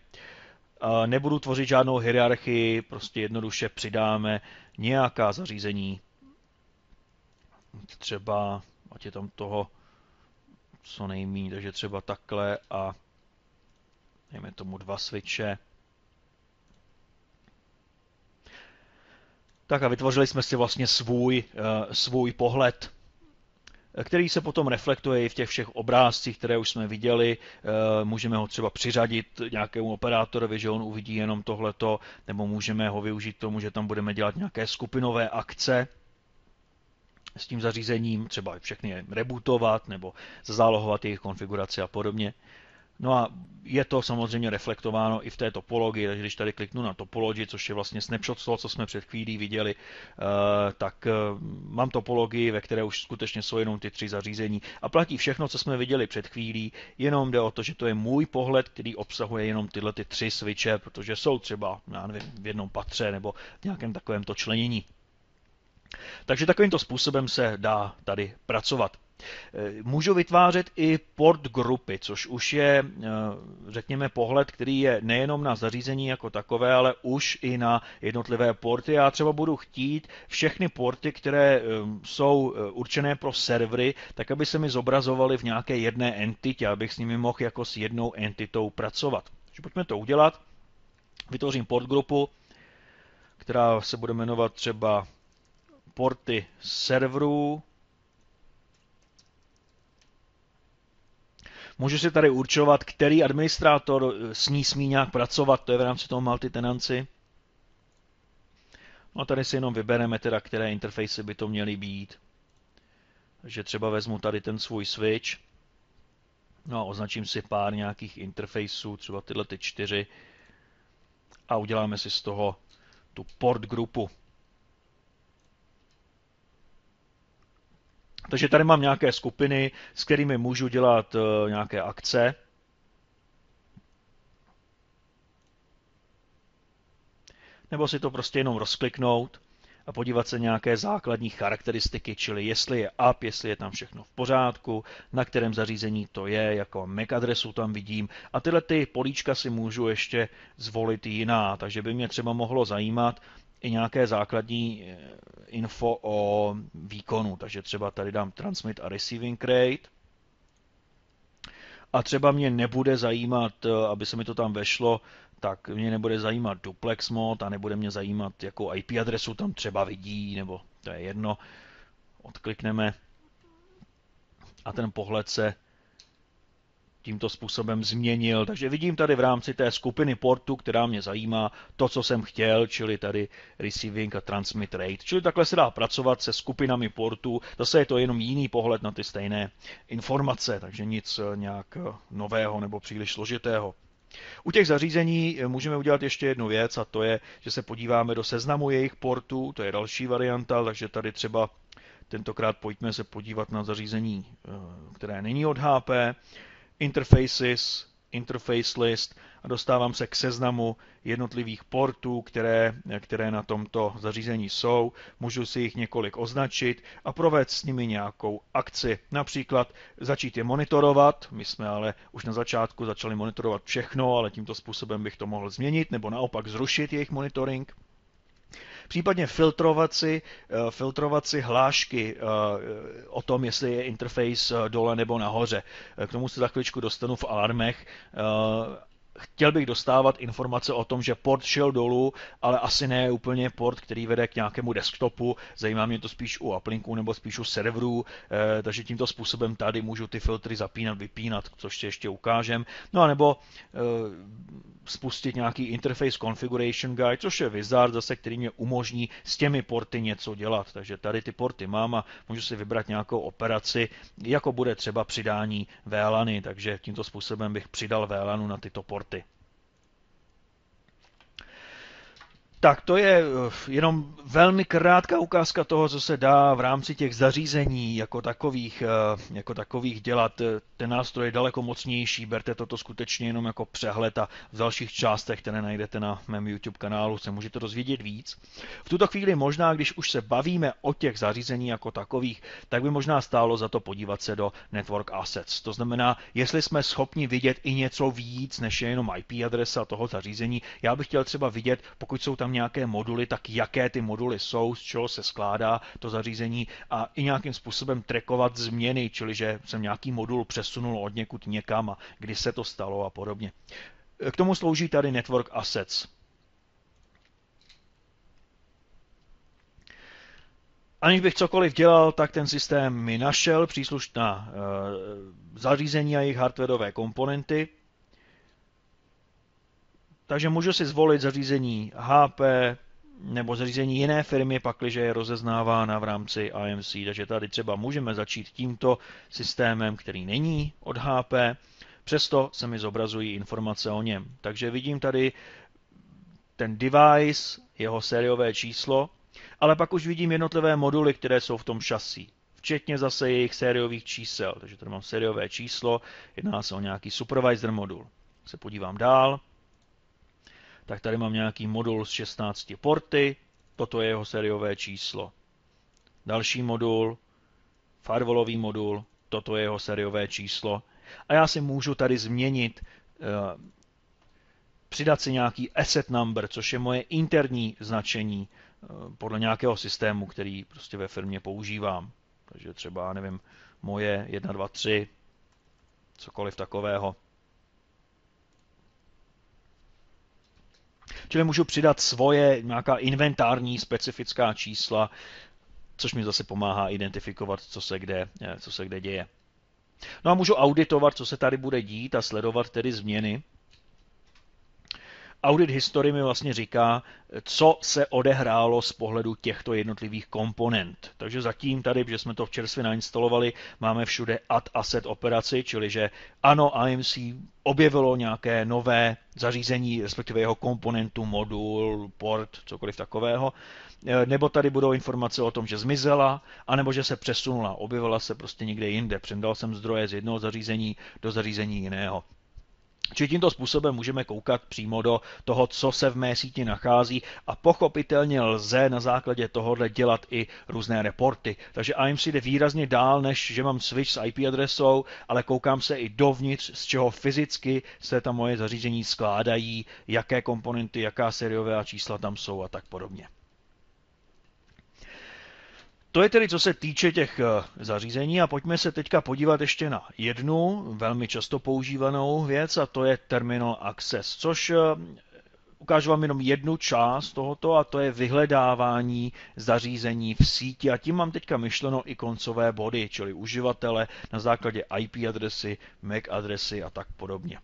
Nebudu tvořit žádnou hierarchii, prostě jednoduše přidáme nějaká zařízení, třeba, ať je tam toho co nejméně, takže třeba takhle a dejme tomu 2 switche. Tak a vytvořili jsme si vlastně svůj pohled, který se potom reflektuje i v těch všech obrázcích, které už jsme viděli. Můžeme ho třeba přiřadit nějakému operátorovi, že on uvidí jenom tohleto, nebo můžeme ho využít tomu, že tam budeme dělat nějaké skupinové akce s tím zařízením, třeba všechny je rebootovat nebo zazálohovat jejich konfiguraci a podobně. No a je to samozřejmě reflektováno i v té topologii, takže když tady kliknu na topologii, což je vlastně snapshot z toho, co jsme před chvílí viděli, tak mám topologii, ve které už skutečně jsou jenom ty 3 zařízení a platí všechno, co jsme viděli před chvílí, jenom jde o to, že to je můj pohled, který obsahuje jenom tyhle 3 switche, protože jsou třeba, já nevím, v jednom patře nebo v nějakém takovémto členění. Takže takovýmto způsobem se dá tady pracovat. Můžu vytvářet i port grupy, což už je, řekněme, pohled, který je nejenom na zařízení jako takové, ale už i na jednotlivé porty. Já třeba budu chtít všechny porty, které jsou určené pro servery, tak aby se mi zobrazovaly v nějaké jedné entitě, abych s nimi mohl jako s jednou entitou pracovat. Takže pojďme to udělat. Vytvořím port grupu, která se bude jmenovat třeba porty serverů. Můžu si tady určovat, který administrátor s ní smí nějak pracovat, to je v rámci toho multitenancy. No a tady si jenom vybereme teda, které interfejsy by to měly být. Takže třeba vezmu tady ten svůj switch. No a označím si pár nějakých interfejsů, třeba tyhle ty 4. A uděláme si z toho tu port grupu. Takže tady mám nějaké skupiny, s kterými můžu dělat nějaké akce. Nebo si to prostě jenom rozkliknout a podívat se nějaké základní charakteristiky, čili jestli je up, jestli je tam všechno v pořádku, na kterém zařízení to je, jako MAC adresu tam vidím a tyhle ty políčka si můžu ještě zvolit jiná, takže by mě třeba mohlo zajímat i nějaké základní info o výkonu, takže třeba tady dám transmit a receiving rate a třeba mě nebude zajímat, aby se mi to tam vešlo, tak mě nebude zajímat duplex mod a nebude mě zajímat, jakou IP adresu tam třeba vidí, nebo to je jedno. Odklikneme a ten pohled se tímto způsobem změnil. Takže vidím tady v rámci té skupiny portu, která mě zajímá, to, co jsem chtěl, čili tady receiving a transmit rate. Čili takhle se dá pracovat se skupinami portů. Zase je to jenom jiný pohled na ty stejné informace, takže nic nějak nového nebo příliš složitého. U těch zařízení můžeme udělat ještě jednu věc a to je, že se podíváme do seznamu jejich portů, to je další varianta, takže tady třeba tentokrát pojďme se podívat na zařízení, které není od HP, interfaces, interface list a dostávám se k seznamu jednotlivých portů, které na tomto zařízení jsou. Můžu si jich několik označit a provést s nimi nějakou akci. Například začít je monitorovat. My jsme ale už na začátku začali monitorovat všechno, ale tímto způsobem bych to mohl změnit nebo naopak zrušit jejich monitoring. Případně filtrovat si hlášky o tom, jestli je interface dole nebo nahoře. K tomu se za chvíličku dostanu v alarmech. Chtěl bych dostávat informace o tom, že port šel dolů, ale asi ne úplně port, který vede k nějakému desktopu. Zajímá mě to spíš u uplinků nebo spíš u serverů, takže tímto způsobem tady můžu ty filtry zapínat, vypínat, což si ještě ukážem. No a nebo spustit nějaký Interface Configuration Guide, což je wizard zase, který mě umožní s těmi porty něco dělat. Takže tady ty porty mám a můžu si vybrat nějakou operaci, jako bude třeba přidání VLANy, takže tímto způsobem bych přidal VLANu na tyto porty. Tak to je jenom velmi krátká ukázka toho, co se dá v rámci těch zařízení jako takových dělat. Ten nástroj je daleko mocnější, berte toto skutečně jenom jako přehled a v dalších částech, které najdete na mém YouTube kanálu, se můžete dozvědět víc. V tuto chvíli možná, když už se bavíme o těch zařízení jako takových, tak by možná stálo za to podívat se do Network Assets. To znamená, jestli jsme schopni vidět i něco víc, než je jenom IP adresa toho zařízení. Já bych chtěl třeba vidět, pokud jsou tam nějaké moduly, tak jaké ty moduly jsou, z čeho se skládá to zařízení a i nějakým způsobem trackovat změny, čili že jsem nějaký modul přesunul od někud někam a kdy se to stalo a podobně. K tomu slouží tady Network Assets. Aniž bych cokoliv dělal, tak ten systém mi našel příslušná zařízení a jejich hardwareové komponenty. Takže můžu si zvolit zařízení HP nebo zařízení jiné firmy, pakliže je rozeznávána v rámci IMC. Takže tady třeba můžeme začít tímto systémem, který není od HP, přesto se mi zobrazují informace o něm. Takže vidím tady ten device, jeho sériové číslo, ale pak už vidím jednotlivé moduly, které jsou v tom šasí, včetně zase jejich sériových čísel. Takže tady mám sériové číslo, jedná se o nějaký supervisor modul. Se podívám dál. Tak tady mám nějaký modul s 16 porty, toto je jeho sériové číslo. Další modul, firewallový modul, toto je jeho sériové číslo. A já si můžu tady změnit, přidat si nějaký asset number, což je moje interní značení podle nějakého systému, který prostě ve firmě používám. Takže třeba, nevím, moje 1, 2, 3, cokoliv takového. Čili můžu přidat svoje nějaká inventární specifická čísla, což mi zase pomáhá identifikovat, co se kde děje. No a můžu auditovat, co se tady bude dít a sledovat tedy změny. audit history mi vlastně říká, co se odehrálo z pohledu těchto jednotlivých komponent. Takže zatím tady, protože jsme to čerstvě nainstalovali, máme všude add asset operaci, čili že ano, IMC objevilo nějaké nové zařízení, respektive jeho komponentu, modul, port, cokoliv takového, nebo tady budou informace o tom, že zmizela, anebo že se přesunula, objevila se prostě někde jinde. Přendal jsem zdroje z jednoho zařízení do zařízení jiného. Čili tímto způsobem můžeme koukat přímo do toho, co se v mé síti nachází a pochopitelně lze na základě tohohle dělat i různé reporty. Takže IMC jde výrazně dál, než že mám switch s IP adresou, ale koukám se i dovnitř, z čeho fyzicky se ta moje zařízení skládají, jaké komponenty, jaká sériová čísla tam jsou a tak podobně. To je tedy, co se týče těch zařízení a pojďme se teďka podívat ještě na jednu velmi často používanou věc a to je Terminal Access, což ukážu vám jenom jednu část tohoto a to je vyhledávání zařízení v síti a tím mám teďka myšleno i koncové body, čili uživatele na základě IP adresy, MAC adresy a tak podobně.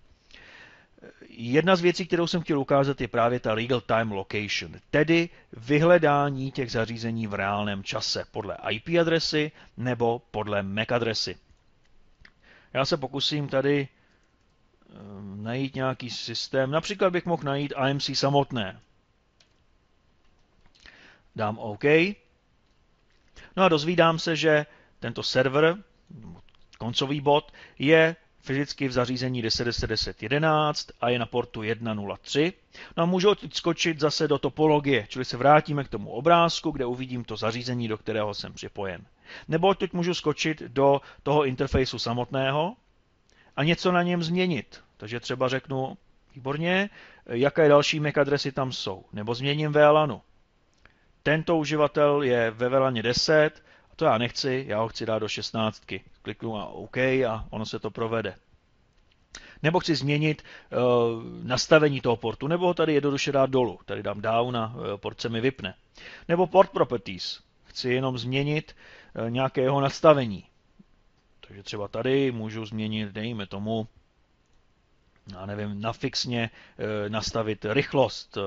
Jedna z věcí, kterou jsem chtěl ukázat, je právě ta Real Time Location, tedy vyhledání těch zařízení v reálném čase podle IP adresy nebo podle MAC adresy. Já se pokusím tady najít nějaký systém, například bych mohl najít IMC samotné. Dám OK. No a dozvídám se, že tento server, koncový bod, je fyzicky v zařízení 10.10.10.11 a je na portu 1.0.3. No a můžu skočit zase do topologie, čili se vrátíme k tomu obrázku, kde uvidím to zařízení, do kterého jsem připojen. Nebo teď můžu skočit do toho interfejsu samotného a něco na něm změnit. Takže třeba řeknu, výborně, jaké další MAC adresy tam jsou. Nebo změním VLANu. Tento uživatel je ve VLANě 10, to já nechci, já ho chci dát do 16. Kliknu na OK a ono se to provede. Nebo chci změnit nastavení toho portu, nebo ho tady jednoduše dát dolů. Tady dám down a port se mi vypne. Nebo port properties. Chci jenom změnit nějaké jeho nastavení. Takže třeba tady můžu změnit, dejme tomu, já nevím, nafixně nastavit rychlost,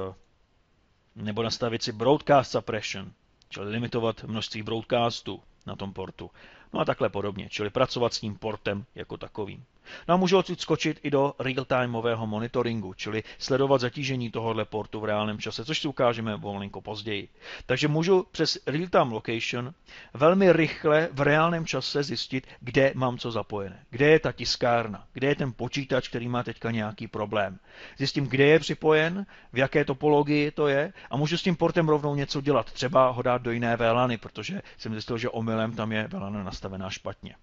nebo nastavit si broadcast suppression, čili limitovat množství broadcastů na tom portu. No a takhle podobně, čili pracovat s tím portem jako takovým. No a můžu odsud skočit i do real-timeového monitoringu, čili sledovat zatížení tohohle portu v reálném čase, což si ukážeme malinko později. Takže můžu přes real-time location velmi rychle v reálném čase zjistit, kde mám co zapojené. Kde je ta tiskárna, kde je ten počítač, který má teďka nějaký problém. Zjistím, kde je připojen, v jaké topologii to je a můžu s tím portem rovnou něco dělat. Třeba ho dát do jiné VLANy, protože jsem zjistil, že omylem tam je VLAN nastavená špatně.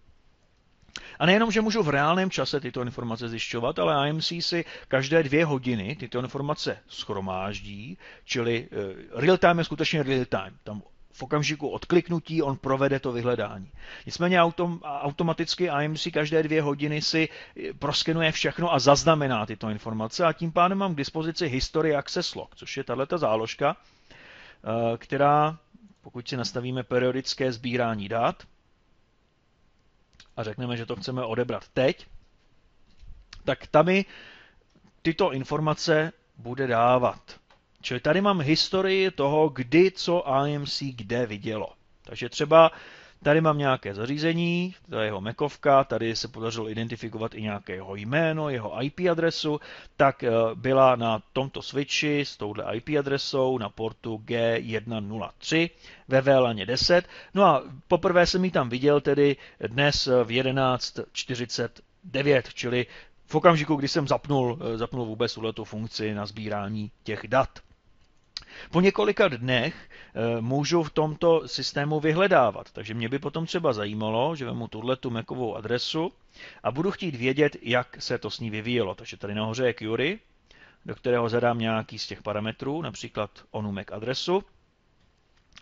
A nejenom, že můžu v reálném čase tyto informace zjišťovat, ale IMC si každé 2 hodiny tyto informace shromáždí, čili real time je skutečně real time. Tam v okamžiku odkliknutí on provede to vyhledání. Nicméně automaticky IMC každé 2 hodiny si proskenuje všechno a zaznamená tyto informace a tím pádem mám k dispozici History Access Log, což je tato záložka, která, pokud si nastavíme periodické sbírání dat, a řekneme, že to chceme odebrat teď, tak tam mi tyto informace bude dávat. Čili tady mám historii toho, kdy co IMC kde vidělo. Takže třeba tady mám nějaké zařízení, to je jeho Macovka, tady se podařilo identifikovat i nějaké jeho jméno, jeho IP adresu, tak byla na tomto switchi s touhle IP adresou na portu G103 ve VLANě 10. No a poprvé jsem ji tam viděl tedy dnes v 11:49, čili v okamžiku, kdy jsem zapnul vůbec tuhletu funkci na sbírání těch dat. Po několika dnech můžu v tomto systému vyhledávat, takže mě by potom třeba zajímalo, že vemu tuhletu Macovou adresu a budu chtít vědět, jak se to s ní vyvíjelo. Takže tady nahoře je query, do kterého zadám nějaký z těch parametrů, například onu MAC adresu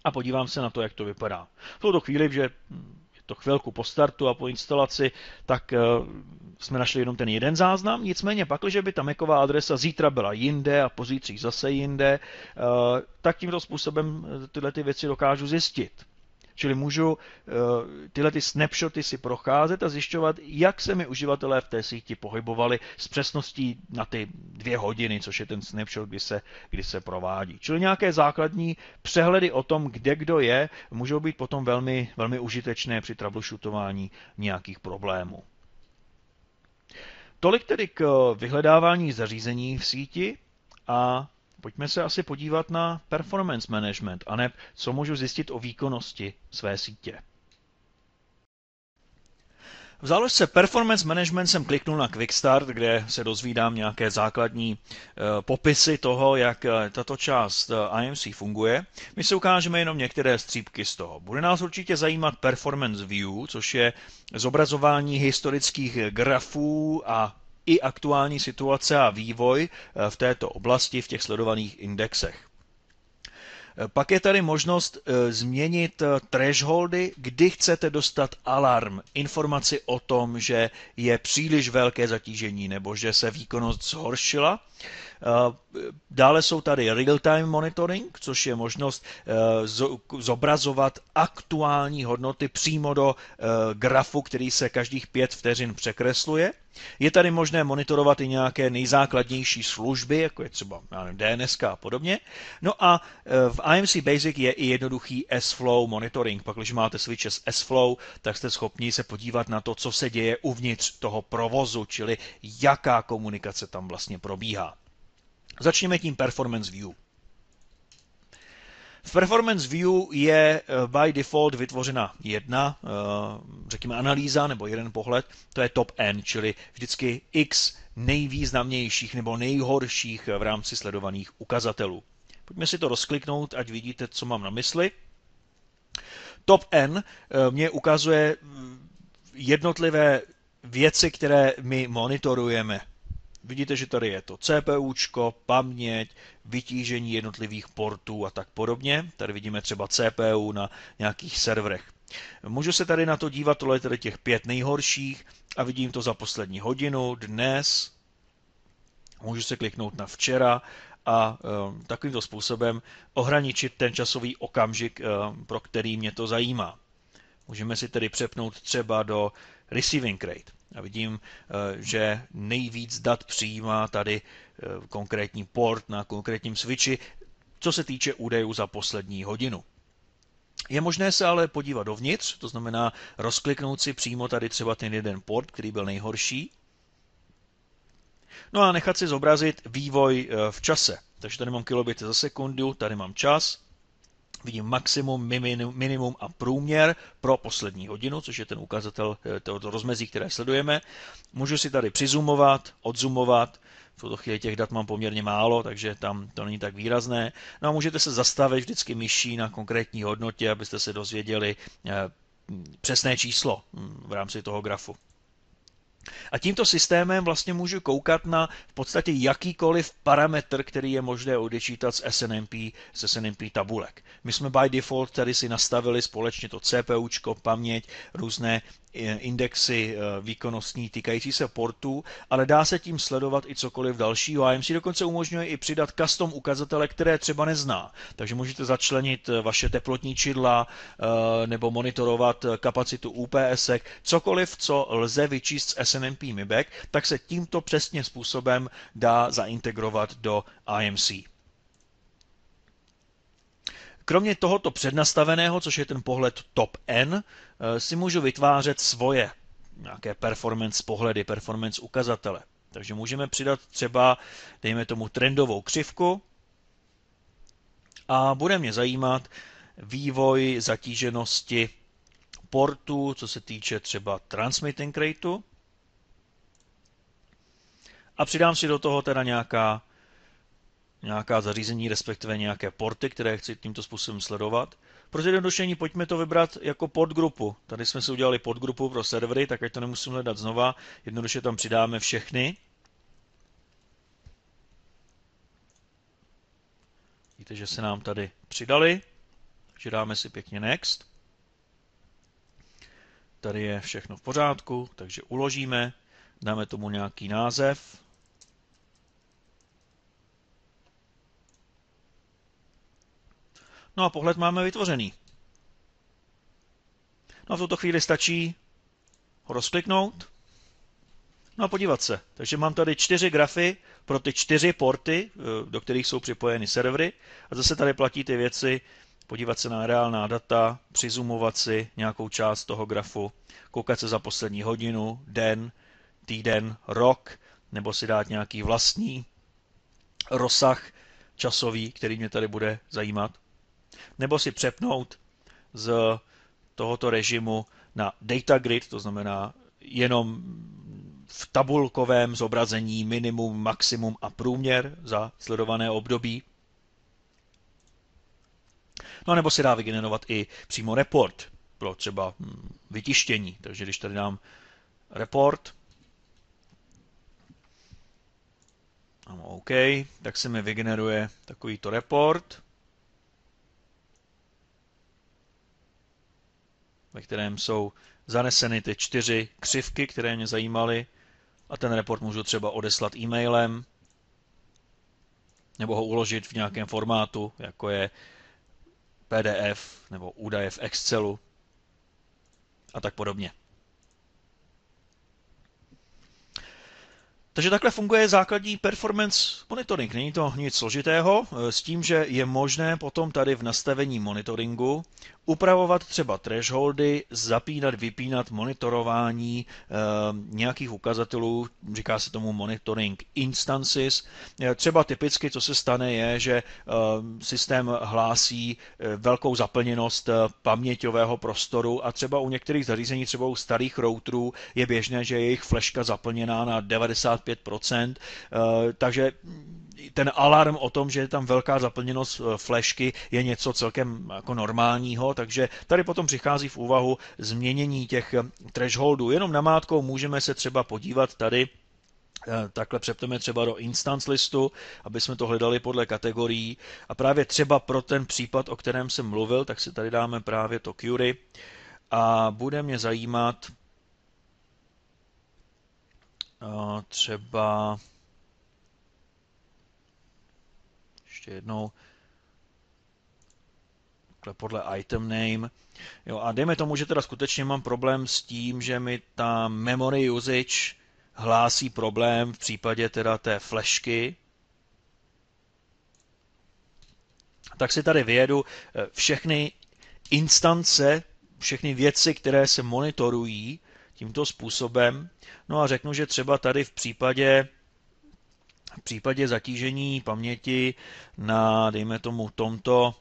a podívám se na to, jak to vypadá. V tuto chvíli, že je to chvilku po startu a po instalaci, tak jsme našli jenom ten jeden záznam, nicméně pak, když by ta Macová adresa zítra byla jinde a pozítří zase jinde, tak tímto způsobem tyhle ty věci dokážu zjistit. Čili můžu tyhle ty snapshoty si procházet a zjišťovat, jak se mi uživatelé v té síti pohybovali s přesností na ty 2 hodiny, což je ten snapshot, kdy se provádí. Čili nějaké základní přehledy o tom, kde kdo je, můžou být potom velmi, velmi užitečné při troubleshootování nějakých problémů. Tolik tedy k vyhledávání zařízení v síti a pojďme se asi podívat na performance management, aneb co můžu zjistit o výkonnosti své sítě. V záložce Performance Management jsem kliknul na Quick Start, kde se dozvídám nějaké základní popisy toho, jak tato část IMC funguje. My si ukážeme jenom některé střípky z toho. Bude nás určitě zajímat Performance View, což je zobrazování historických grafů a i aktuální situace a vývoj v této oblasti v těch sledovaných indexech. Pak je tady možnost změnit thresholdy, kdy chcete dostat alarm, informaci o tom, že je příliš velké zatížení nebo že se výkonnost zhoršila. Dále jsou tady real-time monitoring, což je možnost zobrazovat aktuální hodnoty přímo do grafu, který se každých 5 vteřin překresluje. Je tady možné monitorovat i nějaké nejzákladnější služby, jako je třeba DNS a podobně. No a v IMC Basic je i jednoduchý S-Flow monitoring. Pak, když máte switche s S-Flow, tak jste schopni se podívat na to, co se děje uvnitř toho provozu, čili jaká komunikace tam vlastně probíhá. Začněme tím Performance View. V Performance View je by default vytvořena jedna, řekněme, analýza nebo jeden pohled, to je top N, čili vždycky x nejvýznamnějších nebo nejhorších v rámci sledovaných ukazatelů. Pojďme si to rozkliknout, ať vidíte, co mám na mysli. Top N mě ukazuje jednotlivé věci, které my monitorujeme. Vidíte, že tady je to CPUčko, paměť, vytížení jednotlivých portů a tak podobně. Tady vidíme třeba CPU na nějakých serverech. Můžu se tady na to dívat, tohle je tady těch 5 nejhorších a vidím to za poslední hodinu, dnes. Můžu se kliknout na včera a takovýmto způsobem ohraničit ten časový okamžik, pro který mě to zajímá. Můžeme si tedy přepnout třeba do Receiving Rate. A vidím, že nejvíc dat přijímá tady konkrétní port na konkrétním switchi, co se týče údajů za poslední hodinu. Je možné se ale podívat dovnitř, to znamená rozkliknout si přímo tady třeba ten jeden port, který byl nejhorší. No a nechat si zobrazit vývoj v čase. Takže tady mám kilobity za sekundu, tady mám čas. Vidím maximum, minimum a průměr pro poslední hodinu, což je ten ukazatel tohoto rozmezí, které sledujeme. Můžu si tady přizumovat, odzumovat. V tuto chvíli těch dat mám poměrně málo, takže tam to není tak výrazné. No a můžete se zastavit vždycky myší na konkrétní hodnotě, abyste se dozvěděli přesné číslo v rámci toho grafu. A tímto systémem vlastně můžu koukat na v podstatě jakýkoliv parametr, který je možné odečítat z SNMP tabulek. My jsme by default tady si nastavili společně to CPUčko, paměť, různé indexy výkonnostní týkající se portů, ale dá se tím sledovat i cokoliv dalšího. IMC dokonce umožňuje i přidat custom ukazatele, které třeba nezná. Takže můžete začlenit vaše teplotní čidla nebo monitorovat kapacitu UPSek, cokoliv, co lze vyčíst z SNMP MIBEC, tak se tímto přesně způsobem dá zaintegrovat do IMC. Kromě tohoto přednastaveného, což je ten pohled top N, si můžu vytvářet svoje nějaké performance pohledy, performance ukazatele. Takže můžeme přidat třeba, dejme tomu, trendovou křivku a bude mě zajímat vývoj zatíženosti portu, co se týče třeba transmitting rateu. A přidám si do toho teda nějaká zařízení, respektive nějaké porty, které chci tímto způsobem sledovat. Pro zjednodušení pojďme to vybrat jako podgrupu. Tady jsme si udělali podgrupu pro servery, tak ať to nemusím hledat znova. Jednoduše tam přidáme všechny. Víte, že se nám tady přidali. Takže dáme si pěkně Next. Tady je všechno v pořádku, takže uložíme. Dáme tomu nějaký název. No a pohled máme vytvořený. A v tuto chvíli stačí ho rozkliknout, no a podívat se. Takže mám tady 4 grafy pro ty 4 porty, do kterých jsou připojeny servery. A zase tady platí ty věci, podívat se na reálná data, přizumovat si nějakou část toho grafu, koukat se za poslední hodinu, den, týden, rok, nebo si dát nějaký vlastní rozsah časový, který mě tady bude zajímat. Nebo si přepnout z tohoto režimu na data grid, to znamená jenom v tabulkovém zobrazení minimum, maximum a průměr za sledované období. No a nebo se dá vygenerovat i přímo report pro třeba vytištění. Takže když tady dám report, OK, tak se mi vygeneruje takovýto report, ve kterém jsou zaneseny ty 4 křivky, které mě zajímaly, a ten report můžu třeba odeslat e-mailem nebo ho uložit v nějakém formátu, jako je PDF nebo údaje v Excelu a tak podobně. Takže takhle funguje základní performance monitoring. Není to nic složitého, s tím, že je možné potom tady v nastavení monitoringu upravovat třeba thresholdy, zapínat, vypínat monitorování nějakých ukazatelů, říká se tomu monitoring instances. Třeba typicky, co se stane, je, že systém hlásí velkou zaplněnost paměťového prostoru a třeba u některých zařízení, třeba u starých routerů, je běžné, že je jejich fleška zaplněná na 95%, takže ten alarm o tom, že je tam velká zaplněnost flešky, je něco celkem jako normálního, takže tady potom přichází v úvahu změnění těch thresholdů. Jenom namátkou můžeme se třeba podívat tady, takhle přepneme třeba do instance listu, aby jsme to hledali podle kategorií. A právě třeba pro ten případ, o kterém jsem mluvil, tak si tady dáme právě to query a bude mě zajímat třeba ještě jednou podle item name. Jo, a dejme tomu, že teda skutečně mám problém s tím, že mi ta memory usage hlásí problém v případě teda té flashky. Tak si tady vyjedu všechny instance, všechny věci, které se monitorují tímto způsobem. No a řeknu, že třeba tady v případě zatížení paměti na, dejme tomu, tomto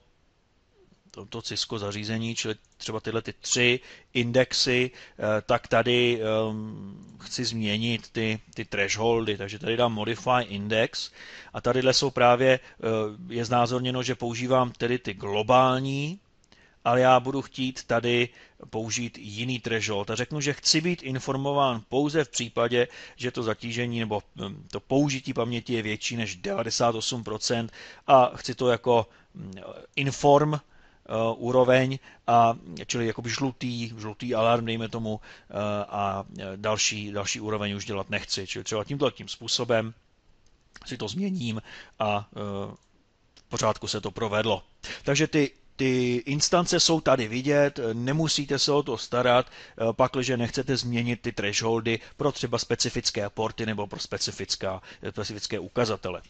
Cisco zařízení, čili třeba tyhle ty 3 indexy, tak tady chci změnit ty thresholdy, takže tady dám modify index a tadyhle jsou právě, je znázorněno, že používám tedy ty globální, ale já budu chtít tady použít jiný threshold a řeknu, že chci být informován pouze v případě, že to zatížení nebo to použití paměti je větší než 98% a chci to jako inform úroveň, čili jakoby žlutý alarm, dejme tomu, a další úroveň už dělat nechci. Čili třeba tím způsobem si to změním a v pořádku se to provedlo. Takže ty instance jsou tady vidět, nemusíte se o to starat, pakliže nechcete změnit ty thresholdy pro třeba specifické porty nebo pro specifické ukazatele.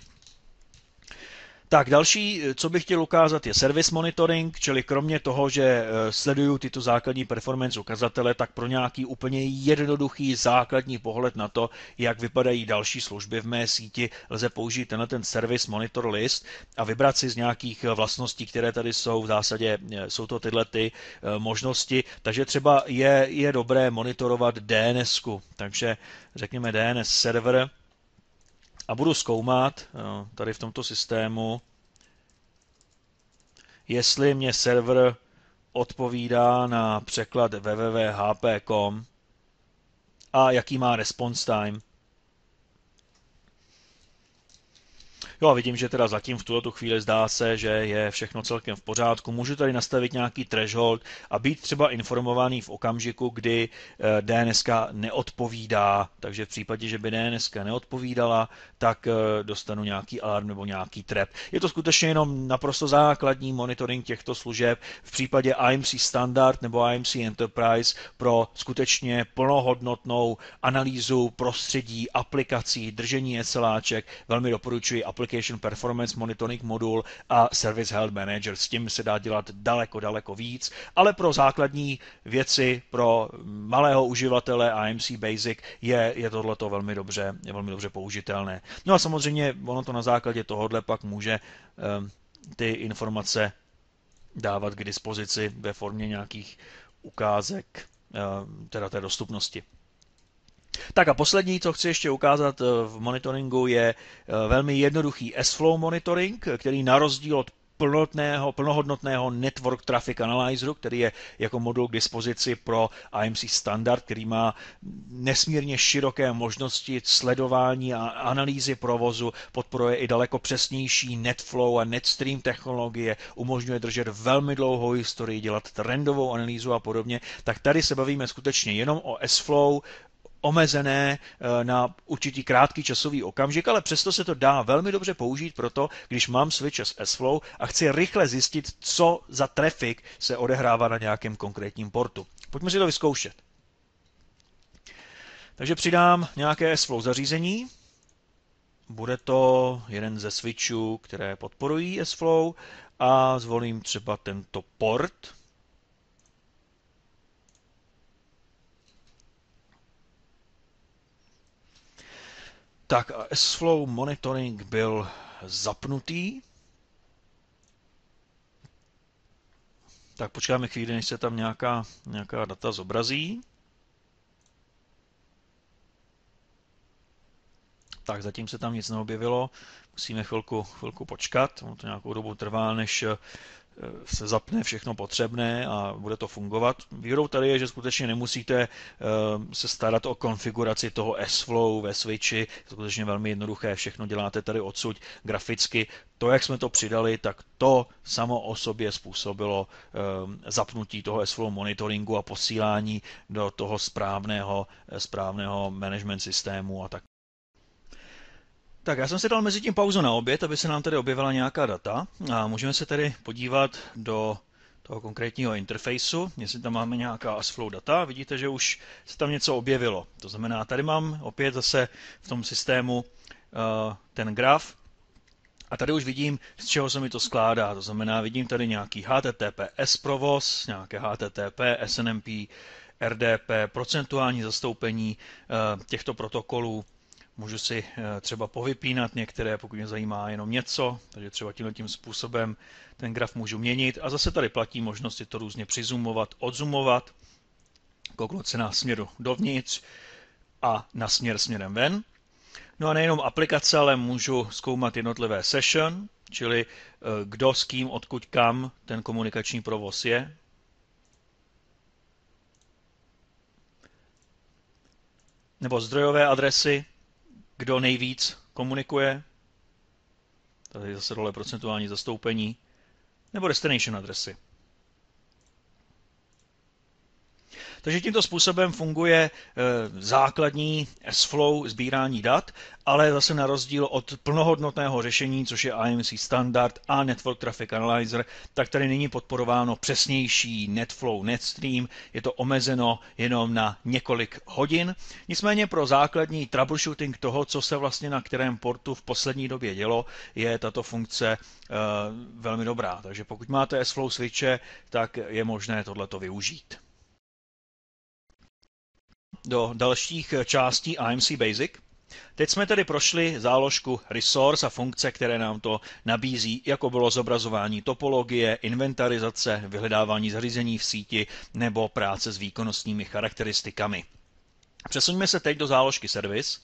Tak další, co bych chtěl ukázat, je service monitoring, čili kromě toho, že sleduju tyto základní performance ukazatele, tak pro nějaký úplně jednoduchý základní pohled na to, jak vypadají další služby v mé síti, lze použít ten service monitor list a vybrat si z nějakých vlastností, které tady jsou. V zásadě jsou to tyhle ty možnosti, takže třeba je dobré monitorovat DNS-ku, takže řekněme DNS server, a budu zkoumat tady v tomto systému, jestli mě server odpovídá na překlad www.hp.com a jaký má response time. Jo, a vidím, že teda zatím v tuto chvíli zdá se, že je všechno celkem v pořádku. Můžu tady nastavit nějaký threshold a být třeba informovaný v okamžiku, kdy DNS neodpovídá, takže v případě, že by DNS neodpovídala, tak dostanu nějaký alarm nebo nějaký trap. Je to skutečně jenom naprosto základní monitoring těchto služeb v případě IMC Standard nebo IMC Enterprise pro skutečně plnohodnotnou analýzu prostředí, aplikací, držení SLAček. Velmi doporučuji Application Performance Monitoring modul a Service Health Manager. S tím se dá dělat daleko víc, ale pro základní věci, pro malého uživatele IMC Basic je tohleto velmi dobře použitelné. No a samozřejmě ono to na základě tohohle pak může ty informace dávat k dispozici ve formě nějakých ukázek teda té dostupnosti. Tak a poslední, co chci ještě ukázat v monitoringu, je velmi jednoduchý S-Flow monitoring, který na rozdíl od plnohodnotného Network Traffic Analyzeru, který je jako modul k dispozici pro IMC Standard, který má nesmírně široké možnosti sledování a analýzy provozu, podporuje i daleko přesnější NetFlow a NetStream technologie, umožňuje držet velmi dlouhou historii, dělat trendovou analýzu a podobně, tak tady se bavíme skutečně jenom o S-Flow, omezené na určitý krátký časový okamžik, ale přesto se to dá velmi dobře použít proto, když mám switch s S-Flow a chci rychle zjistit, co za trafik se odehrává na nějakém konkrétním portu. Pojďme si to vyzkoušet. Takže přidám nějaké S-Flow zařízení. Bude to jeden ze switchů, které podporují S-Flow a zvolím třeba tento port. Tak a S-Flow monitoring byl zapnutý. Tak počkáme chvíli, než se tam nějaká data zobrazí. Tak zatím se tam nic neobjevilo. Musíme chvilku počkat. Ono to nějakou dobu trvá, než se zapne všechno potřebné a bude to fungovat. Výhodou tady je, že skutečně nemusíte se starat o konfiguraci toho S-Flow ve switchi. Je to skutečně velmi jednoduché, všechno děláte tady odsud graficky. To, jak jsme to přidali, tak to samo o sobě způsobilo zapnutí toho S-Flow monitoringu a posílání do toho správného management systému a tak. Tak já jsem si dal mezi tím pauzu na oběd, aby se nám tady objevila nějaká data a můžeme se tady podívat do toho konkrétního interfejsu, jestli tam máme nějaká S-Flow data. Vidíte, že už se tam něco objevilo. To znamená, tady mám opět zase v tom systému ten graf a tady už vidím, z čeho se mi to skládá. To znamená, vidím tady nějaký HTTPS provoz, nějaké HTTP, SNMP, RDP, procentuální zastoupení těchto protokolů. Můžu si třeba povypínat některé, pokud mě zajímá jenom něco, takže třeba tímhle způsobem ten graf můžu měnit. A zase tady platí možnost si to různě přizumovat, odzumovat, kouknout se na směru dovnitř a na směrem ven. No a nejenom aplikace, ale můžu zkoumat jednotlivé session, čili kdo s kým, odkud kam ten komunikační provoz je. Nebo zdrojové adresy, kdo nejvíc komunikuje, tady je zase role procentuální zastoupení, nebo destination adresy. Takže tímto způsobem funguje základní S-Flow sbírání dat, ale zase na rozdíl od plnohodnotného řešení, což je IMC Standard a Network Traffic Analyzer, tak tady není podporováno přesnější NetFlow, NetStream, je to omezeno jenom na několik hodin. Nicméně pro základní troubleshooting toho, co se vlastně na kterém portu v poslední době dělo, je tato funkce velmi dobrá. Takže pokud máte S-Flow switche, tak je možné tohleto využít. Do dalších částí IMC Basic. Teď jsme tedy prošli záložku Resource a funkce, které nám to nabízí, jako bylo zobrazování topologie, inventarizace, vyhledávání zařízení v síti nebo práce s výkonnostními charakteristikami. Přesuňme se teď do záložky Service,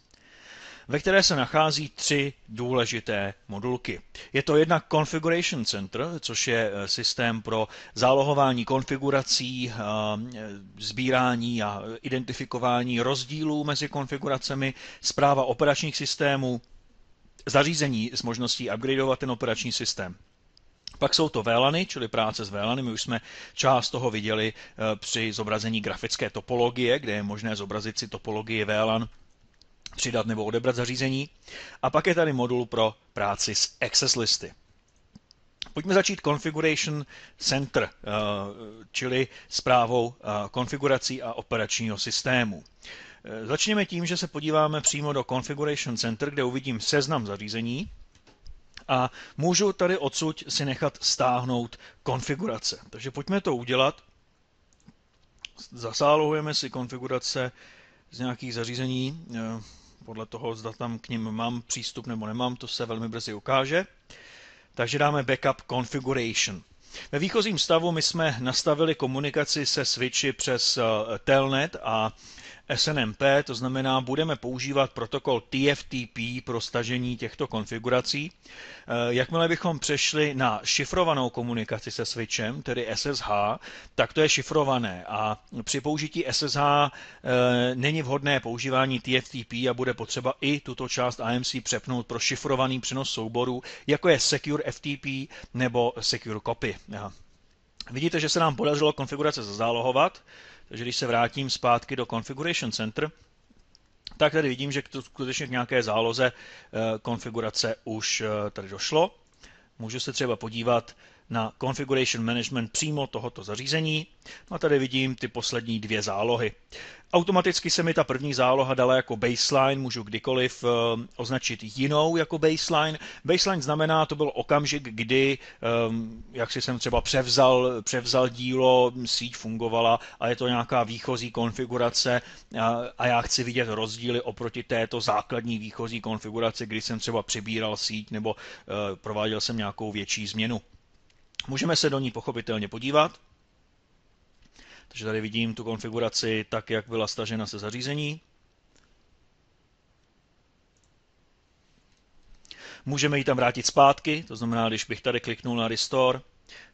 ve které se nachází 3 důležité modulky. Je to jednak Configuration Center, což je systém pro zálohování konfigurací, sbírání a identifikování rozdílů mezi konfiguracemi, správa operačních systémů, zařízení s možností upgradeovat ten operační systém. Pak jsou to VLANy, čili práce s VLANy. My už jsme část toho viděli při zobrazení grafické topologie, kde je možné zobrazit si topologii VLAN, přidat nebo odebrat zařízení. A pak je tady modul pro práci s access listy. Pojďme začít Configuration Center, čili správou konfigurací a operačního systému. Začněme tím, že se podíváme přímo do Configuration Center, kde uvidím seznam zařízení a můžu tady odsud si nechat stáhnout konfigurace. Takže pojďme to udělat. Zasálohujeme si konfigurace z nějakých zařízení, podle toho, zda tam k nim mám přístup nebo nemám, to se velmi brzy ukáže. Takže dáme Backup Configuration. Ve výchozím stavu my jsme nastavili komunikaci se switchy přes Telnet a SNMP, to znamená, budeme používat protokol TFTP pro stažení těchto konfigurací. Jakmile bychom přešli na šifrovanou komunikaci se switchem, tedy SSH, tak to je šifrované a při použití SSH není vhodné používání TFTP a bude potřeba i tuto část AMC přepnout pro šifrovaný přenos souborů, jako je Secure FTP nebo Secure Copy. Vidíte, že se nám podařilo konfigurace zazálohovat. Takže když se vrátím zpátky do Configuration Center, tak tady vidím, že skutečně k nějaké záloze konfigurace už tady došlo. Můžu se třeba podívat na Configuration Management přímo tohoto zařízení. A tady vidím ty poslední dvě zálohy. Automaticky se mi ta první záloha dala jako baseline, můžu kdykoliv označit jinou jako baseline. Baseline znamená, to byl okamžik, kdy, jak si jsem třeba převzal dílo, síť fungovala a je to nějaká výchozí konfigurace a já chci vidět rozdíly oproti této základní výchozí konfiguraci, kdy jsem třeba přebíral síť nebo prováděl jsem nějakou větší změnu. Můžeme se do ní pochopitelně podívat. Takže tady vidím tu konfiguraci tak, jak byla stažena se zařízení. Můžeme ji tam vrátit zpátky, to znamená, když bych tady kliknul na Restore,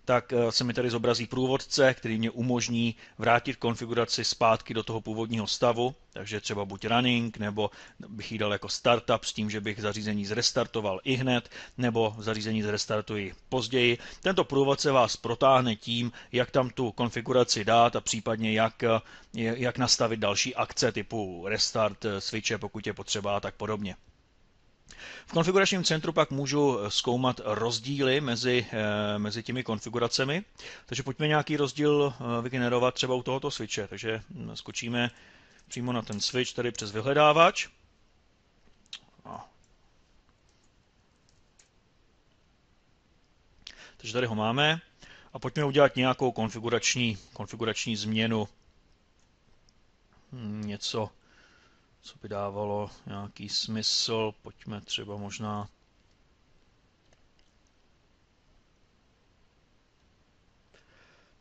tak se mi tady zobrazí průvodce, který mě umožní vrátit konfiguraci zpátky do toho původního stavu, takže třeba buď running, nebo bych ji dal jako startup s tím, že bych zařízení zrestartoval i hned, nebo zařízení zrestartuji později. Tento průvodce vás protáhne tím, jak tam tu konfiguraci dát a případně jak nastavit další akce typu restart switche, pokud je potřeba a tak podobně. V konfiguračním centru pak můžu zkoumat rozdíly mezi těmi konfiguracemi, takže pojďme nějaký rozdíl vygenerovat třeba u tohoto switche. Takže skočíme přímo na ten switch tady přes vyhledávač. Takže tady ho máme a pojďme udělat nějakou konfigurační změnu. Něco, co by dávalo nějaký smysl. Pojďme třeba možná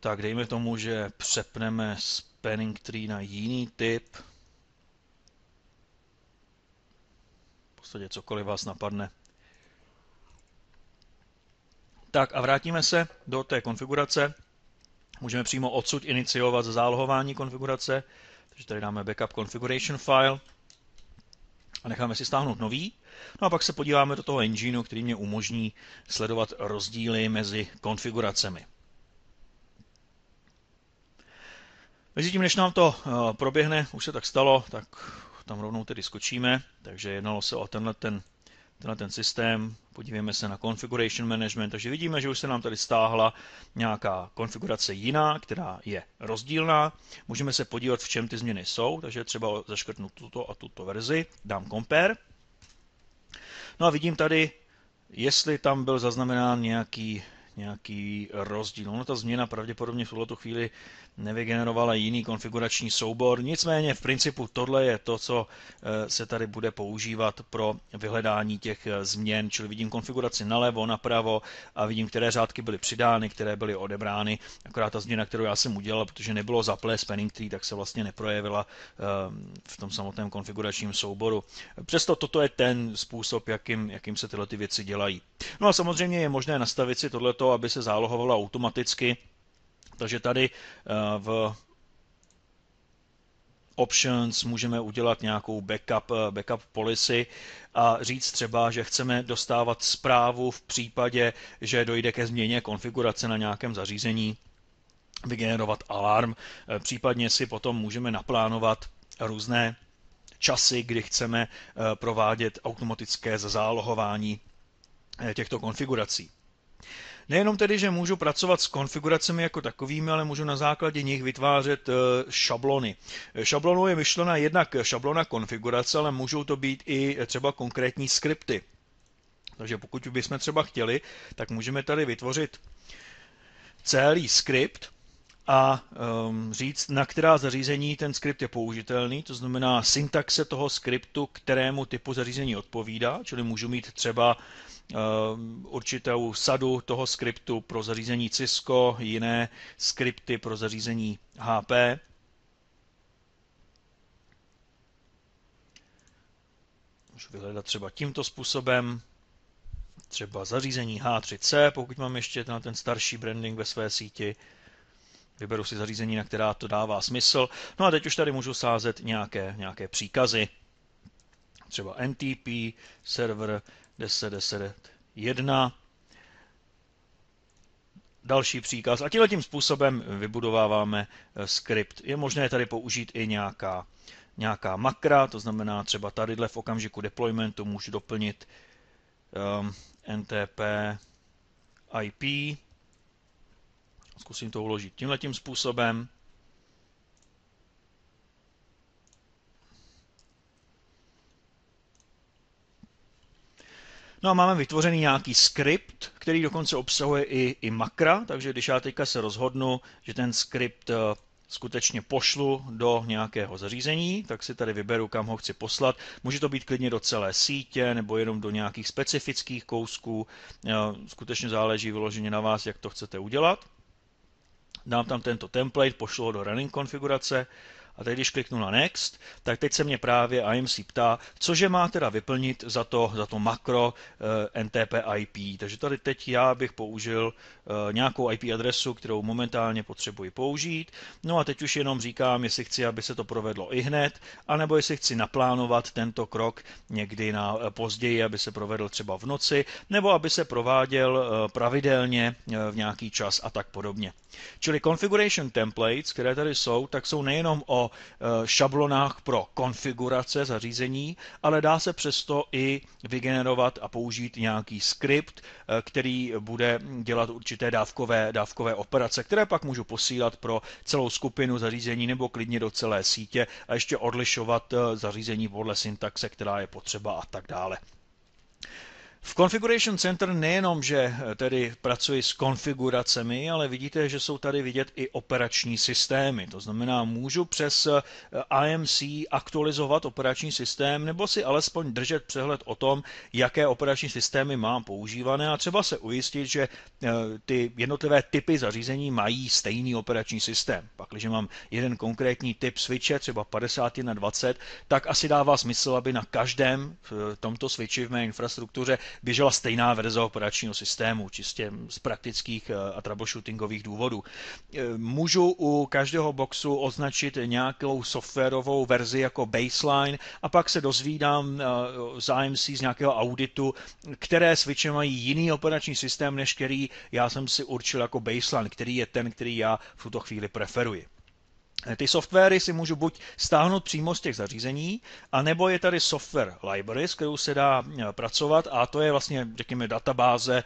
tak dejme tomu, že přepneme spanning tree na jiný typ. V podstatě cokoliv vás napadne. Tak a vrátíme se do té konfigurace. Můžeme přímo odsud iniciovat zálohování konfigurace. Takže tady dáme backup configuration file a necháme si stáhnout nový. No a pak se podíváme do toho engineu, který mě umožní sledovat rozdíly mezi konfiguracemi. Mezitím, než nám to proběhne, už se tak stalo, tak tam rovnou tedy skočíme. Takže jednalo se o tenhle ten systém. Podívejme se na Configuration Management, takže vidíme, že už se nám tady stáhla nějaká konfigurace jiná, která je rozdílná. Můžeme se podívat, v čem ty změny jsou, takže třeba zaškrtnu tuto a tuto verzi, dám Compare. No a vidím tady, jestli tam byl zaznamenán nějaký rozdíl. No, ta změna pravděpodobně v tuto chvíli nevygenerovala jiný konfigurační soubor. Nicméně v principu tohle je to, co se tady bude používat pro vyhledání těch změn, čili vidím konfiguraci nalevo, napravo a vidím, které řádky byly přidány, které byly odebrány. Akorát ta změna, kterou já jsem udělal, protože nebylo zaplé spanning tree, tak se vlastně neprojevila v tom samotném konfiguračním souboru. Přesto toto je ten způsob, jakým se tyhle ty věci dělají. No a samozřejmě je možné nastavit si tohleto, aby se zálohovalo automaticky. Takže tady v options, můžeme udělat nějakou backup policy a říct třeba, že chceme dostávat zprávu v případě, že dojde ke změně konfigurace na nějakém zařízení, vygenerovat alarm, případně si potom můžeme naplánovat různé časy, kdy chceme provádět automatické zazálohování těchto konfigurací. Nejenom tedy, že můžu pracovat s konfiguracemi jako takovými, ale můžu na základě nich vytvářet šablony. Šablonou je myšlena jednak šablona konfigurace, ale můžou to být i třeba konkrétní skripty. Takže pokud bychom třeba chtěli, tak můžeme tady vytvořit celý skript a říct, na která zařízení ten skript je použitelný, to znamená syntaxe toho skriptu, kterému typu zařízení odpovídá, čili můžu mít třeba určitou sadu toho skriptu pro zařízení Cisco, jiné skripty pro zařízení HP. Můžu vyhledat třeba tímto způsobem, třeba zařízení H3C, pokud mám ještě na ten starší branding ve své síti. Vyberu si zařízení, na která to dává smysl. No a teď už tady můžu sázet nějaké příkazy. Třeba NTP, server 10.10.1. Další příkaz. A tímhle tím způsobem vybudováváme skript. Je možné tady použít i nějaká makra, to znamená třeba tadyhle v okamžiku deploymentu můžu doplnit NTP IP. Zkusím to uložit tímhletím způsobem. No a máme vytvořený nějaký skript, který dokonce obsahuje i makra, takže když já teďka se rozhodnu, že ten skript skutečně pošlu do nějakého zařízení, tak si tady vyberu, kam ho chci poslat. Může to být klidně do celé sítě nebo jenom do nějakých specifických kousků. Skutečně záleží vyloženě na vás, jak to chcete udělat. Dám tam tento template, pošlu ho do running konfigurace a teď, když kliknu na Next, tak teď se mě právě IMC ptá, cože má teda vyplnit za to makro NTP IP. Takže tady teď já bych použil nějakou IP adresu, kterou momentálně potřebuji použít. No a teď už jenom říkám, jestli chci, aby se to provedlo i hned, anebo jestli chci naplánovat tento krok někdy na později, aby se provedl třeba v noci, nebo aby se prováděl pravidelně v nějaký čas a tak podobně. Čili configuration templates, které tady jsou, tak jsou nejenom o šablonách pro konfigurace zařízení, ale dá se přesto i vygenerovat a použít nějaký skript, který bude dělat určité dávkové operace, které pak můžu posílat pro celou skupinu zařízení nebo klidně do celé sítě a ještě odlišovat zařízení podle syntaxe, která je potřeba a tak dále. V Configuration Center nejenom, že tedy pracuji s konfiguracemi, ale vidíte, že jsou tady vidět i operační systémy. To znamená, můžu přes IMC aktualizovat operační systém nebo si alespoň držet přehled o tom, jaké operační systémy mám používané a třeba se ujistit, že ty jednotlivé typy zařízení mají stejný operační systém. Pak, když mám jeden konkrétní typ switche, třeba 5120, tak asi dává smysl, aby na každém tomto switchi v mé infrastruktuře běžela stejná verze operačního systému, čistě z praktických a troubleshootingových důvodů. Můžu u každého boxu označit nějakou softwarovou verzi jako baseline a pak se dozvídám z IMC z nějakého auditu, které switche mají jiný operační systém, než který já jsem si určil jako baseline, který je ten, který já v tuto chvíli preferuji. Ty softwary si můžu buď stáhnout přímo z těch zařízení, anebo je tady software library, s kterou se dá pracovat a to je vlastně, řekněme, databáze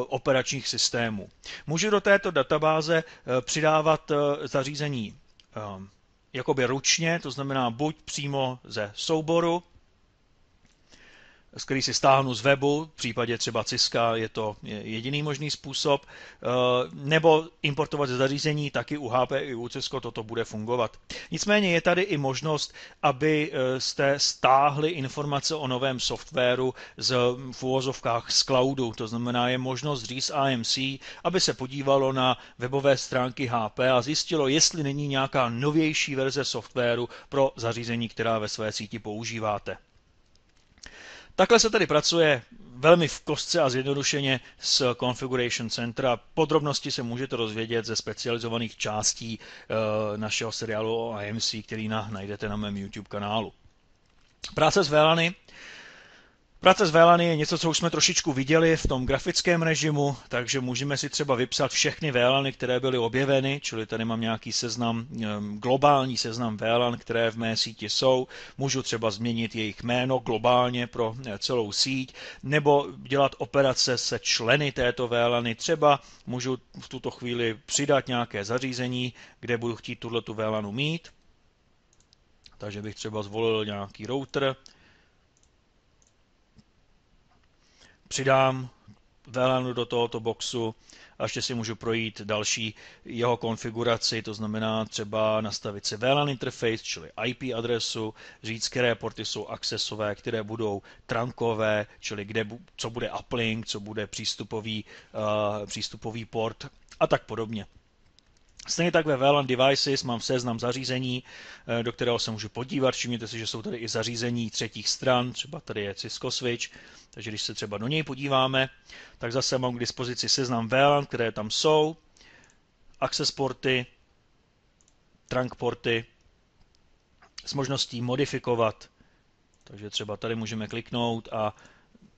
operačních systémů. Můžu do této databáze přidávat zařízení jakoby ručně, to znamená buď přímo ze souboru, z který si stáhnu z webu, v případě třeba Cisca je to jediný možný způsob, nebo importovat ze zařízení, taky u HP i u Cisco toto bude fungovat. Nicméně je tady i možnost, aby jste stáhli informace o novém softwaru v uvozovkách z cloudu, to znamená je možnost říct IMC, aby se podívalo na webové stránky HP a zjistilo, jestli není nějaká novější verze softwaru pro zařízení, která ve své síti používáte. Takhle se tady pracuje velmi v kostce a zjednodušeně s Configuration Center a podrobnosti se můžete dozvědět ze specializovaných částí našeho seriálu o IMC, který najdete na mém YouTube kanálu. Práce s VLANy. Práce s VLANy je něco, co už jsme trošičku viděli v tom grafickém režimu, takže můžeme si třeba vypsat všechny VLANy, které byly objeveny, čili tady mám nějaký seznam, globální seznam VLAN, které v mé síti jsou. Můžu třeba změnit jejich jméno globálně pro celou síť, nebo dělat operace se členy této VLANy. Třeba můžu v tuto chvíli přidat nějaké zařízení, kde budu chtít tuhletu VLANu mít. Takže bych třeba zvolil nějaký router. Přidám VLANu do tohoto boxu a ještě si můžu projít další jeho konfiguraci, to znamená třeba nastavit si VLAN interface, čili IP adresu, říct, které porty jsou accessové, které budou trunkové, čili co bude uplink, co bude přístupový port a tak podobně. Stejně tak ve VLAN Devices mám seznam zařízení, do kterého se můžu podívat. Všimněte si, že jsou tady i zařízení třetích stran, třeba tady je Cisco Switch, takže když se třeba do něj podíváme, tak zase mám k dispozici seznam VLAN, které tam jsou, access porty, trunk porty, s možností modifikovat. Takže třeba tady můžeme kliknout a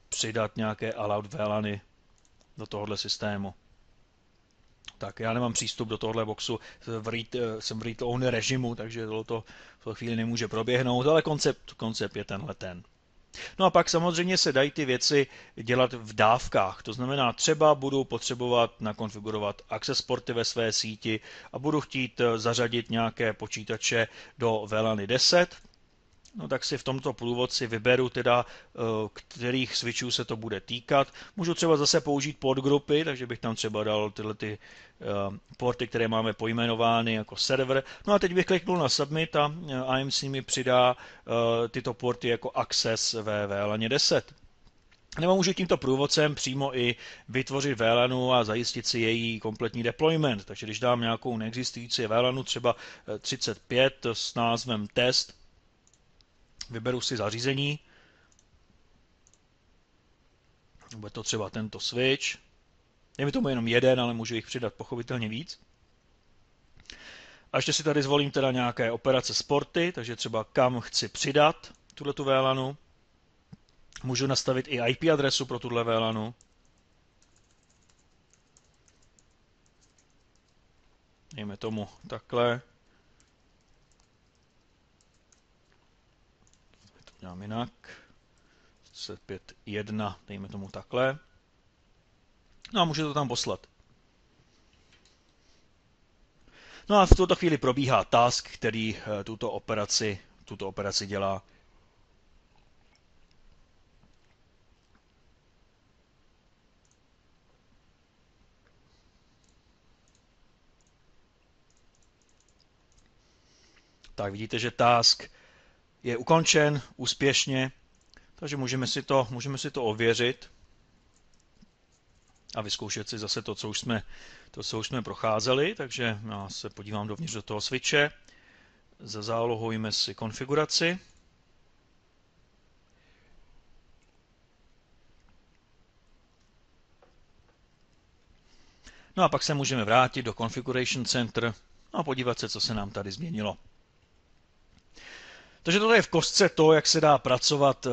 přidat nějaké allowed VLANy do tohohle systému. Tak já nemám přístup do tohohle boxu, jsem v read-only režimu, takže to v té chvíli nemůže proběhnout, ale koncept je tenhle ten. No a pak samozřejmě se dají ty věci dělat v dávkách, to znamená třeba budu potřebovat nakonfigurovat access porty ve své síti a budu chtít zařadit nějaké počítače do VLANy 10, no tak si v tomto průvodci vyberu teda, kterých switchů se to bude týkat. Můžu třeba zase použít podgrupy, takže bych tam třeba dal tyhle porty, které máme pojmenovány jako server. No a teď bych kliknul na Submit a IMC mi přidá tyto porty jako access ve VLANě 10. Nebo můžu tímto průvodcem přímo i vytvořit VLANu a zajistit si její kompletní deployment. Takže když dám nějakou neexistující VLANu, třeba 35 s názvem test, vyberu si zařízení, bude to třeba tento switch, je mi tomu jenom jeden, ale můžu jich přidat pochopitelně víc. A ještě si tady zvolím teda nějaké operace s porty, takže třeba kam chci přidat tuhletu VLANu. Můžu nastavit i IP adresu pro tuhle VLANu. Dejme tomu takhle. To dělám jinak. 35.1, dejme tomu takhle. No a můžu to tam poslat. No a v tuto chvíli probíhá task, který tuto operaci dělá. Tak vidíte, že task je ukončen úspěšně, takže můžeme si to ověřit a vyzkoušet si zase to, co už jsme procházeli. Takže já se podívám dovnitř do toho switche, zazálohujeme si konfiguraci. No a pak se můžeme vrátit do Configuration Center a podívat se, co se nám tady změnilo. Takže tohle je v kostce to, jak se dá pracovat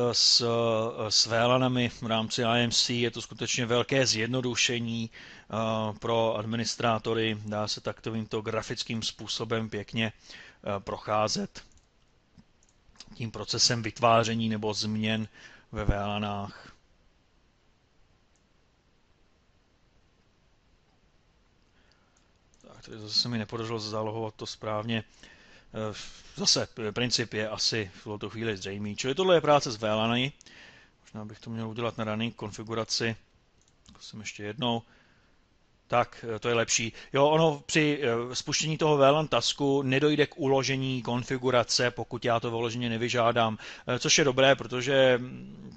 s VLANami v rámci IMC. Je to skutečně velké zjednodušení pro administrátory. Dá se takovýmto grafickým způsobem pěkně procházet tím procesem vytváření nebo změn ve VLANách. Tak, tady zase se mi nepodařilo zálohovat to správně. Zase princip je asi v tuto chvíli zřejmý. Čili tohle je práce s VLANy. Možná bych to měl udělat na running konfiguraci. Zkusím ještě jednou. Tak, to je lepší. Jo, ono při spuštění toho VLAN tasku nedojde k uložení konfigurace, pokud já to vyloženě nevyžádám, což je dobré, protože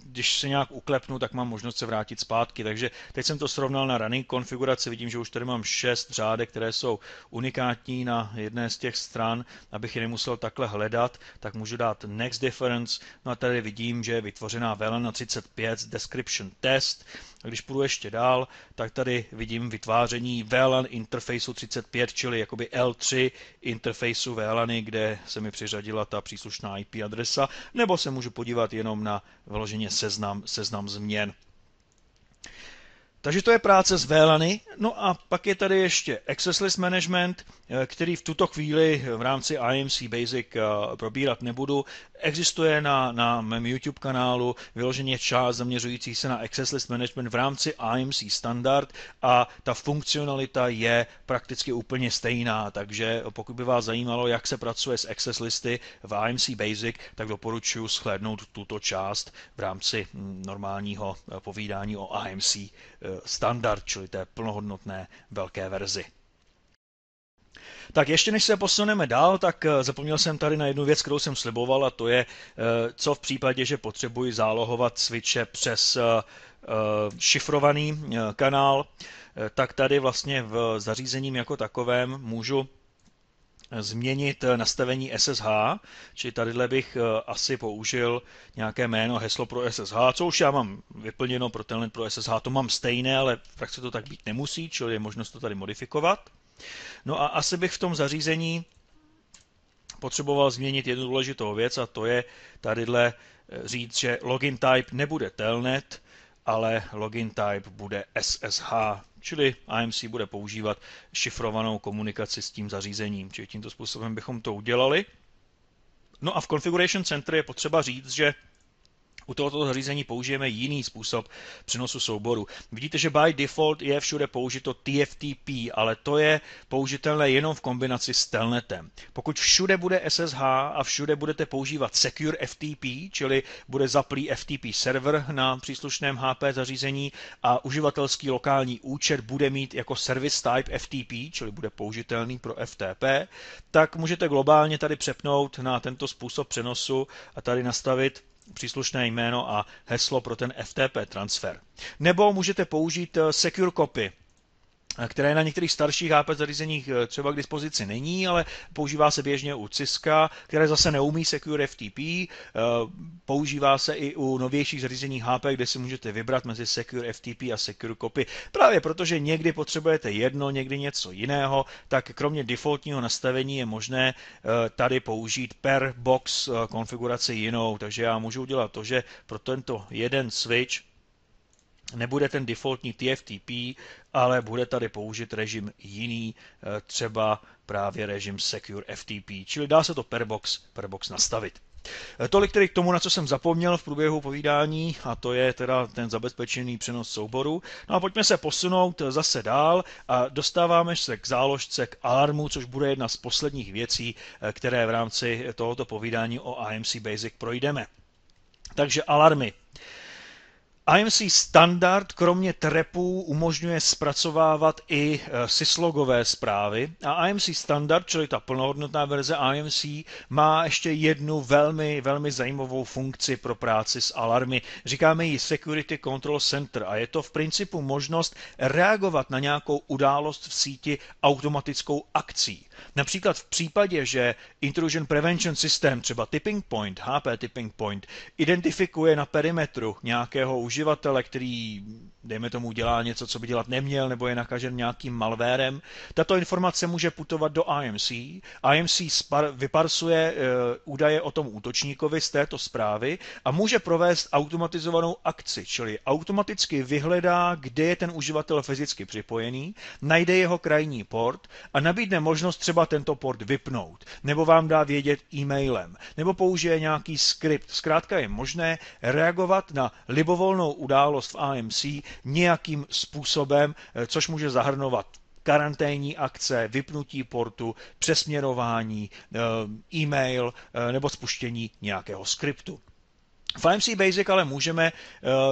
když se nějak uklepnu, tak mám možnost se vrátit zpátky. Takže teď jsem to srovnal na running konfiguraci, vidím, že už tady mám 6 řádek, které jsou unikátní na jedné z těch stran, abych je nemusel takhle hledat, tak můžu dát next difference, no a tady vidím, že je vytvořená VLAN na 35 description test. A když půjdu ještě dál, tak tady vidím vytváření VLAN interfaceu 35, čili jakoby L3 interfaceu VLANy, kde se mi přiřadila ta příslušná IP adresa, nebo se můžu podívat jenom na vyloženě seznam změn. Takže to je práce s VLANy. No a pak je tady ještě Access List Management, který v tuto chvíli v rámci IMC Basic probírat nebudu. Existuje na mém YouTube kanálu vyloženě část zaměřující se na Access List Management v rámci IMC Standard a ta funkcionalita je prakticky úplně stejná, takže pokud by vás zajímalo, jak se pracuje s Access Listy v IMC Basic, tak doporučuji shlédnout tuto část v rámci normálního povídání o IMC Standard, čili té plnohodnotné velké verzi. Tak ještě než se posuneme dál, tak zapomněl jsem tady na jednu věc, kterou jsem sliboval, a to je, co v případě, že potřebuji zálohovat switche přes šifrovaný kanál, tak tady vlastně v zařízením jako takovém můžu změnit nastavení SSH, či tadyhle bych asi použil nějaké jméno, heslo pro SSH, co už já mám vyplněno pro Telnet pro SSH, to mám stejné, ale v praxi to tak být nemusí, čili je možnost to tady modifikovat. No a asi bych v tom zařízení potřeboval změnit jednu důležitou věc, a to je tadyhle říct, že login type nebude Telnet, ale login type bude SSH, čili IMC bude používat šifrovanou komunikaci s tím zařízením, čili tímto způsobem bychom to udělali. No a v Configuration Center je potřeba říct, že u tohoto zařízení použijeme jiný způsob přenosu souboru. Vidíte, že by default je všude použito TFTP, ale to je použitelné jenom v kombinaci s Telnetem. Pokud všude bude SSH a všude budete používat Secure FTP, čili bude zaplý FTP server na příslušném HP zařízení a uživatelský lokální účet bude mít jako service type FTP, čili bude použitelný pro FTP, tak můžete globálně tady přepnout na tento způsob přenosu a tady nastavit příslušné jméno a heslo pro ten FTP transfer. Nebo můžete použít Secure Copy, které na některých starších HP zařízeních třeba k dispozici není, ale používá se běžně u Cisca, které zase neumí Secure FTP, používá se i u novějších zařízení HP, kde si můžete vybrat mezi Secure FTP a Secure Copy. Právě protože někdy potřebujete jedno, někdy něco jiného, tak kromě defaultního nastavení je možné tady použít per box konfiguraci jinou, takže já můžu udělat to, že pro tento jeden switch nebude ten defaultní TFTP, ale bude tady použit režim jiný, třeba právě režim Secure FTP, čili dá se to per box nastavit. Tolik tedy k tomu, na co jsem zapomněl v průběhu povídání, a to je teda ten zabezpečený přenos souboru. No a pojďme se posunout zase dál a dostáváme se k záložce k alarmu, což bude jedna z posledních věcí, které v rámci tohoto povídání o IMC Basic projdeme. Takže alarmy. IMC Standard kromě trepů umožňuje zpracovávat i syslogové zprávy a IMC Standard, čili ta plnohodnotná verze IMC, má ještě jednu velmi zajímavou funkci pro práci s alarmy. Říkáme ji Security Control Center a je to v principu možnost reagovat na nějakou událost v síti automatickou akcí. Například v případě, že Intrusion Prevention System, třeba Tipping Point, HP Tipping Point, identifikuje na perimetru nějakého uživatele, který, dejme tomu, dělá něco, co by dělat neměl, nebo je nakažen nějakým malwárem, tato informace může putovat do IMC. IMC vyparsuje údaje o tom útočníkovi z této zprávy a může provést automatizovanou akci, čili automaticky vyhledá, kde je ten uživatel fyzicky připojený, najde jeho krajní port a nabídne možnost třeba tento port vypnout, nebo vám dá vědět e-mailem, nebo použije nějaký skript. Zkrátka je možné reagovat na libovolnou událost v IMC nějakým způsobem, což může zahrnovat karanténní akce, vypnutí portu, přesměrování, e-mail nebo spuštění nějakého skriptu. V IMC Basic ale můžeme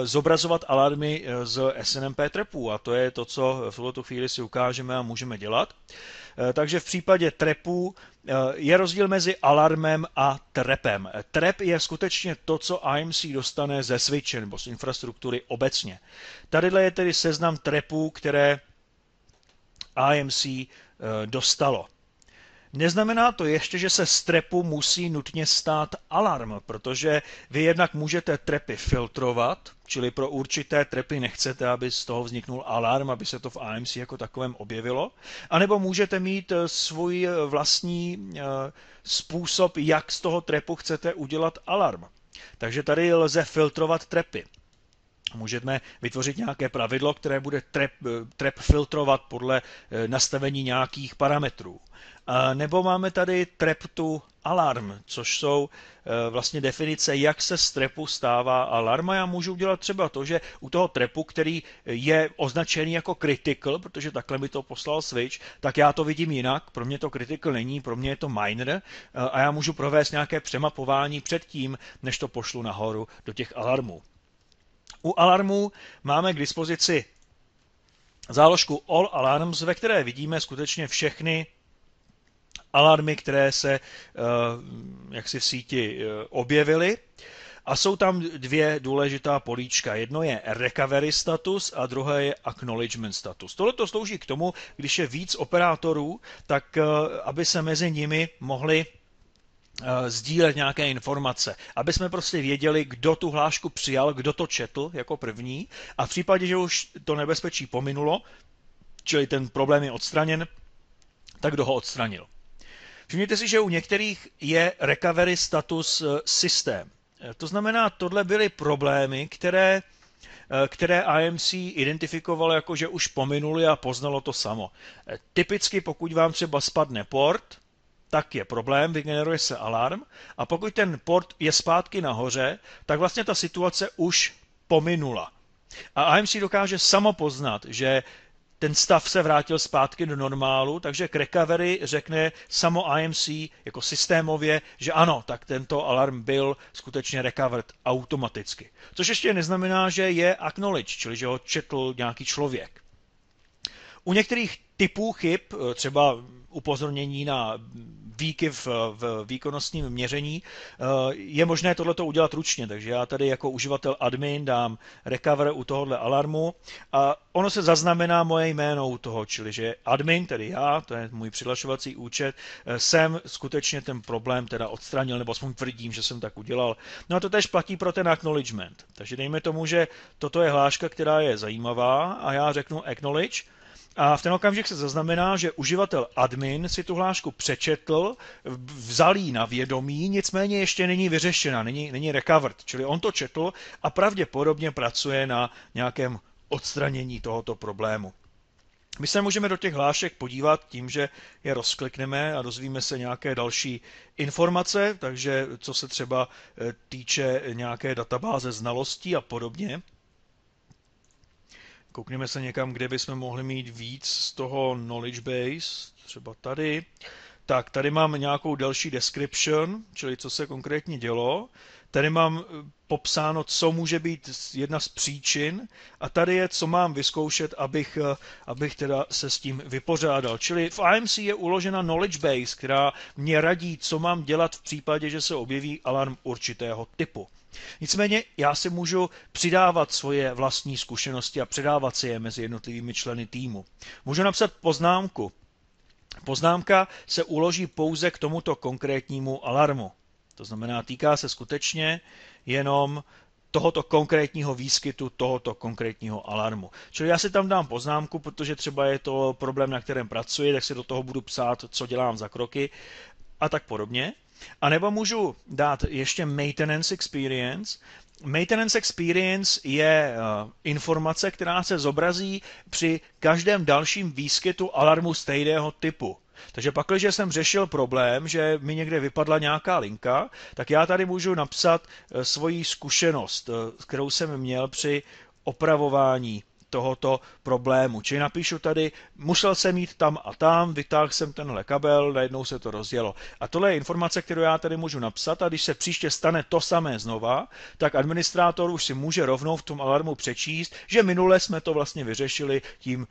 zobrazovat alarmy z SNMP trapů a to je to, co v tuto chvíli si ukážeme a můžeme dělat. Takže v případě trapů je rozdíl mezi alarmem a trapem. Trap je skutečně to, co IMC dostane ze switche nebo z infrastruktury obecně. Tadyhle je tedy seznam trapů, které IMC dostalo. Neznamená to ještě, že se z trapu musí nutně stát alarm, protože vy jednak můžete trapy filtrovat, čili pro určité trapy nechcete, aby z toho vzniknul alarm, aby se to v IMC jako takovém objevilo, anebo můžete mít svůj vlastní způsob, jak z toho trapu chcete udělat alarm. Takže tady lze filtrovat trapy. Můžeme vytvořit nějaké pravidlo, které bude trap filtrovat podle nastavení nějakých parametrů. Nebo máme tady trap to alarm, což jsou vlastně definice, jak se z trapu stává alarm. A já můžu udělat třeba to, že u toho trapu, který je označený jako critical, protože takhle mi to poslal switch, tak já to vidím jinak. Pro mě to critical není, pro mě je to minor a já můžu provést nějaké přemapování předtím, než to pošlu nahoru do těch alarmů. U alarmů máme k dispozici záložku All Alarms, ve které vidíme skutečně všechny alarmy, které se jaksi v síti objevily. A jsou tam dvě důležitá políčka. Jedno je recovery status a druhé je acknowledgement status. Tohle to slouží k tomu, když je víc operátorů, tak aby se mezi nimi mohli sdílet nějaké informace, aby jsme prostě věděli, kdo tu hlášku přijal, kdo to četl jako první a v případě, že už to nebezpečí pominulo, čili ten problém je odstraněn, tak kdo ho odstranil. Všimněte si, že u některých je recovery status systém. To znamená, tohle byly problémy, které IMC identifikovalo jako, že už pominuli a poznalo to samo. Typicky, pokud vám třeba spadne port, tak je problém, vygeneruje se alarm a pokud ten port je zpátky nahoře, tak vlastně ta situace už pominula. A IMC dokáže samo poznat, že ten stav se vrátil zpátky do normálu, takže k recovery řekne samo IMC jako systémově, že ano, tak tento alarm byl skutečně recovered automaticky. Což ještě neznamená, že je acknowledged, čili že ho četl nějaký člověk. U některých typů chyb, třeba upozornění na výkyv v výkonnostním měření, je možné tohleto udělat ručně, takže já tady jako uživatel admin dám recover u tohohle alarmu a ono se zaznamená moje jméno u toho, čili že admin, tedy já, to je můj přihlašovací účet, jsem skutečně ten problém teda odstranil, nebo aspoň tvrdím, že jsem tak udělal. No a to tež platí pro ten acknowledgement. Takže dejme tomu, že toto je hláška, která je zajímavá a já řeknu acknowledge, a v ten okamžik se zaznamená, že uživatel admin si tu hlášku přečetl, vzal ji na vědomí, nicméně ještě není vyřešena, není recovered, čili on to četl a pravděpodobně pracuje na nějakém odstranění tohoto problému. My se můžeme do těch hlášek podívat tím, že je rozklikneme a dozvíme se nějaké další informace, takže co se třeba týče nějaké databáze znalostí a podobně. Koukněme se někam, kde bychom mohli mít víc z toho knowledge base, třeba tady. Tak, tady mám nějakou další description, čili co se konkrétně dělo. Tady mám popsáno, co může být jedna z příčin a tady je, co mám vyzkoušet, abych teda se s tím vypořádal. Čili v IMC je uložena knowledge base, která mě radí, co mám dělat v případě, že se objeví alarm určitého typu. Nicméně já si můžu přidávat svoje vlastní zkušenosti a předávat si je mezi jednotlivými členy týmu. Můžu napsat poznámku. Poznámka se uloží pouze k tomuto konkrétnímu alarmu. To znamená, týká se skutečně jenom tohoto konkrétního výskytu, tohoto konkrétního alarmu. Čili já si tam dám poznámku, protože třeba je to problém, na kterém pracuji, tak si do toho budu psát, co dělám za kroky a tak podobně. A nebo můžu dát ještě maintenance experience. Maintenance experience je informace, která se zobrazí při každém dalším výskytu alarmu stejného typu. Takže pak, když jsem řešil problém, že mi někde vypadla nějaká linka, tak já tady můžu napsat svoji zkušenost, kterou jsem měl při opravování tohoto problému. Čili napíšu tady, musel jsem jít tam a tam, vytáhl jsem tenhle kabel, najednou se to rozjelo. A tohle je informace, kterou já tady můžu napsat a když se příště stane to samé znova, tak administrátor už si může rovnou v tom alarmu přečíst, že minule jsme to vlastně vyřešili tím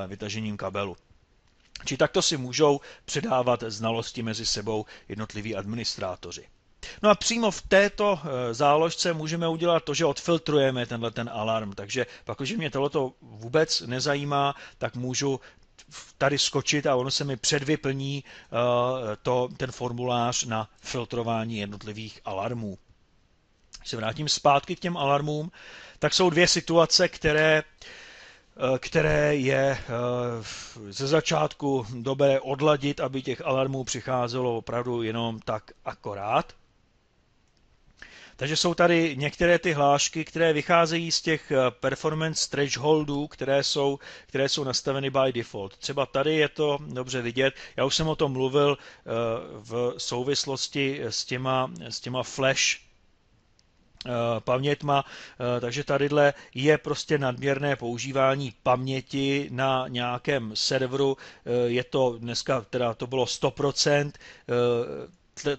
vytažením kabelu. Či takto si můžou předávat znalosti mezi sebou jednotliví administrátoři. No a přímo v této záložce můžeme udělat to, že odfiltrujeme ten alarm. Takže pak, když mě tohleto vůbec nezajímá, tak můžu tady skočit a ono se mi předvyplní ten formulář na filtrování jednotlivých alarmů. Když se vrátím zpátky k těm alarmům, tak jsou dvě situace, které je ze začátku dobré odladit, aby těch alarmů přicházelo opravdu jenom tak akorát. Takže jsou tady některé ty hlášky, které vycházejí z těch performance thresholdů, které jsou nastaveny by default. Třeba tady je to dobře vidět. Já už jsem o tom mluvil v souvislosti s těma flash paměťma, takže tadyhle je prostě nadměrné používání paměti na nějakém serveru. Je to dneska, teda to bylo 100%,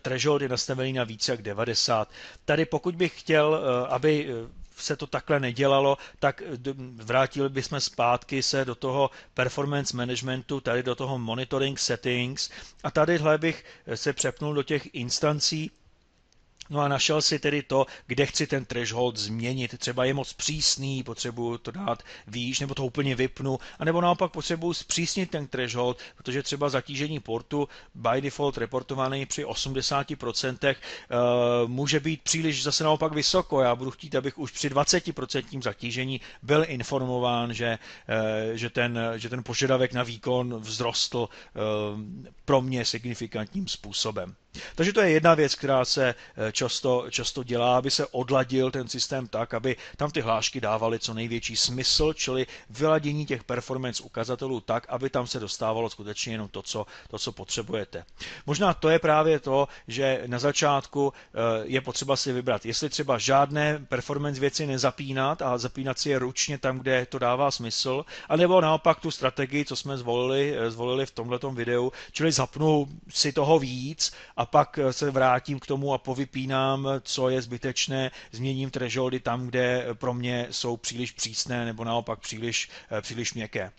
threshold je nastavený na více jak 90. Tady pokud bych chtěl, aby se to takhle nedělalo, tak vrátili bychom zpátky se do toho performance managementu, tady do toho monitoring settings a tadyhle bych se přepnul do těch instancí. No a našel si tedy to, kde chci ten threshold změnit. Třeba je moc přísný, potřebuji to dát výš, nebo to úplně vypnu, anebo naopak potřebuji zpřísnit ten threshold, protože třeba zatížení portu by default reportovaný při 80% může být příliš zase naopak vysoko. Já budu chtít, abych už při 20% zatížení byl informován, že ten požadavek na výkon vzrostl pro mě signifikantním způsobem. Takže to je jedna věc, která se často dělá, aby se odladil ten systém tak, aby tam ty hlášky dávaly co největší smysl, čili vyladění těch performance ukazatelů tak, aby tam se dostávalo skutečně jenom to, co potřebujete. Možná to je právě to, že na začátku je potřeba si vybrat, jestli třeba žádné performance věci nezapínat a zapínat si je ručně tam, kde to dává smysl, anebo naopak tu strategii, co jsme zvolili v tomhletom videu, čili zapnu si toho víc a pak se vrátím k tomu a povypínám, co je zbytečné, změním thresholdy tam, kde pro mě jsou příliš přísné nebo naopak příliš měkké.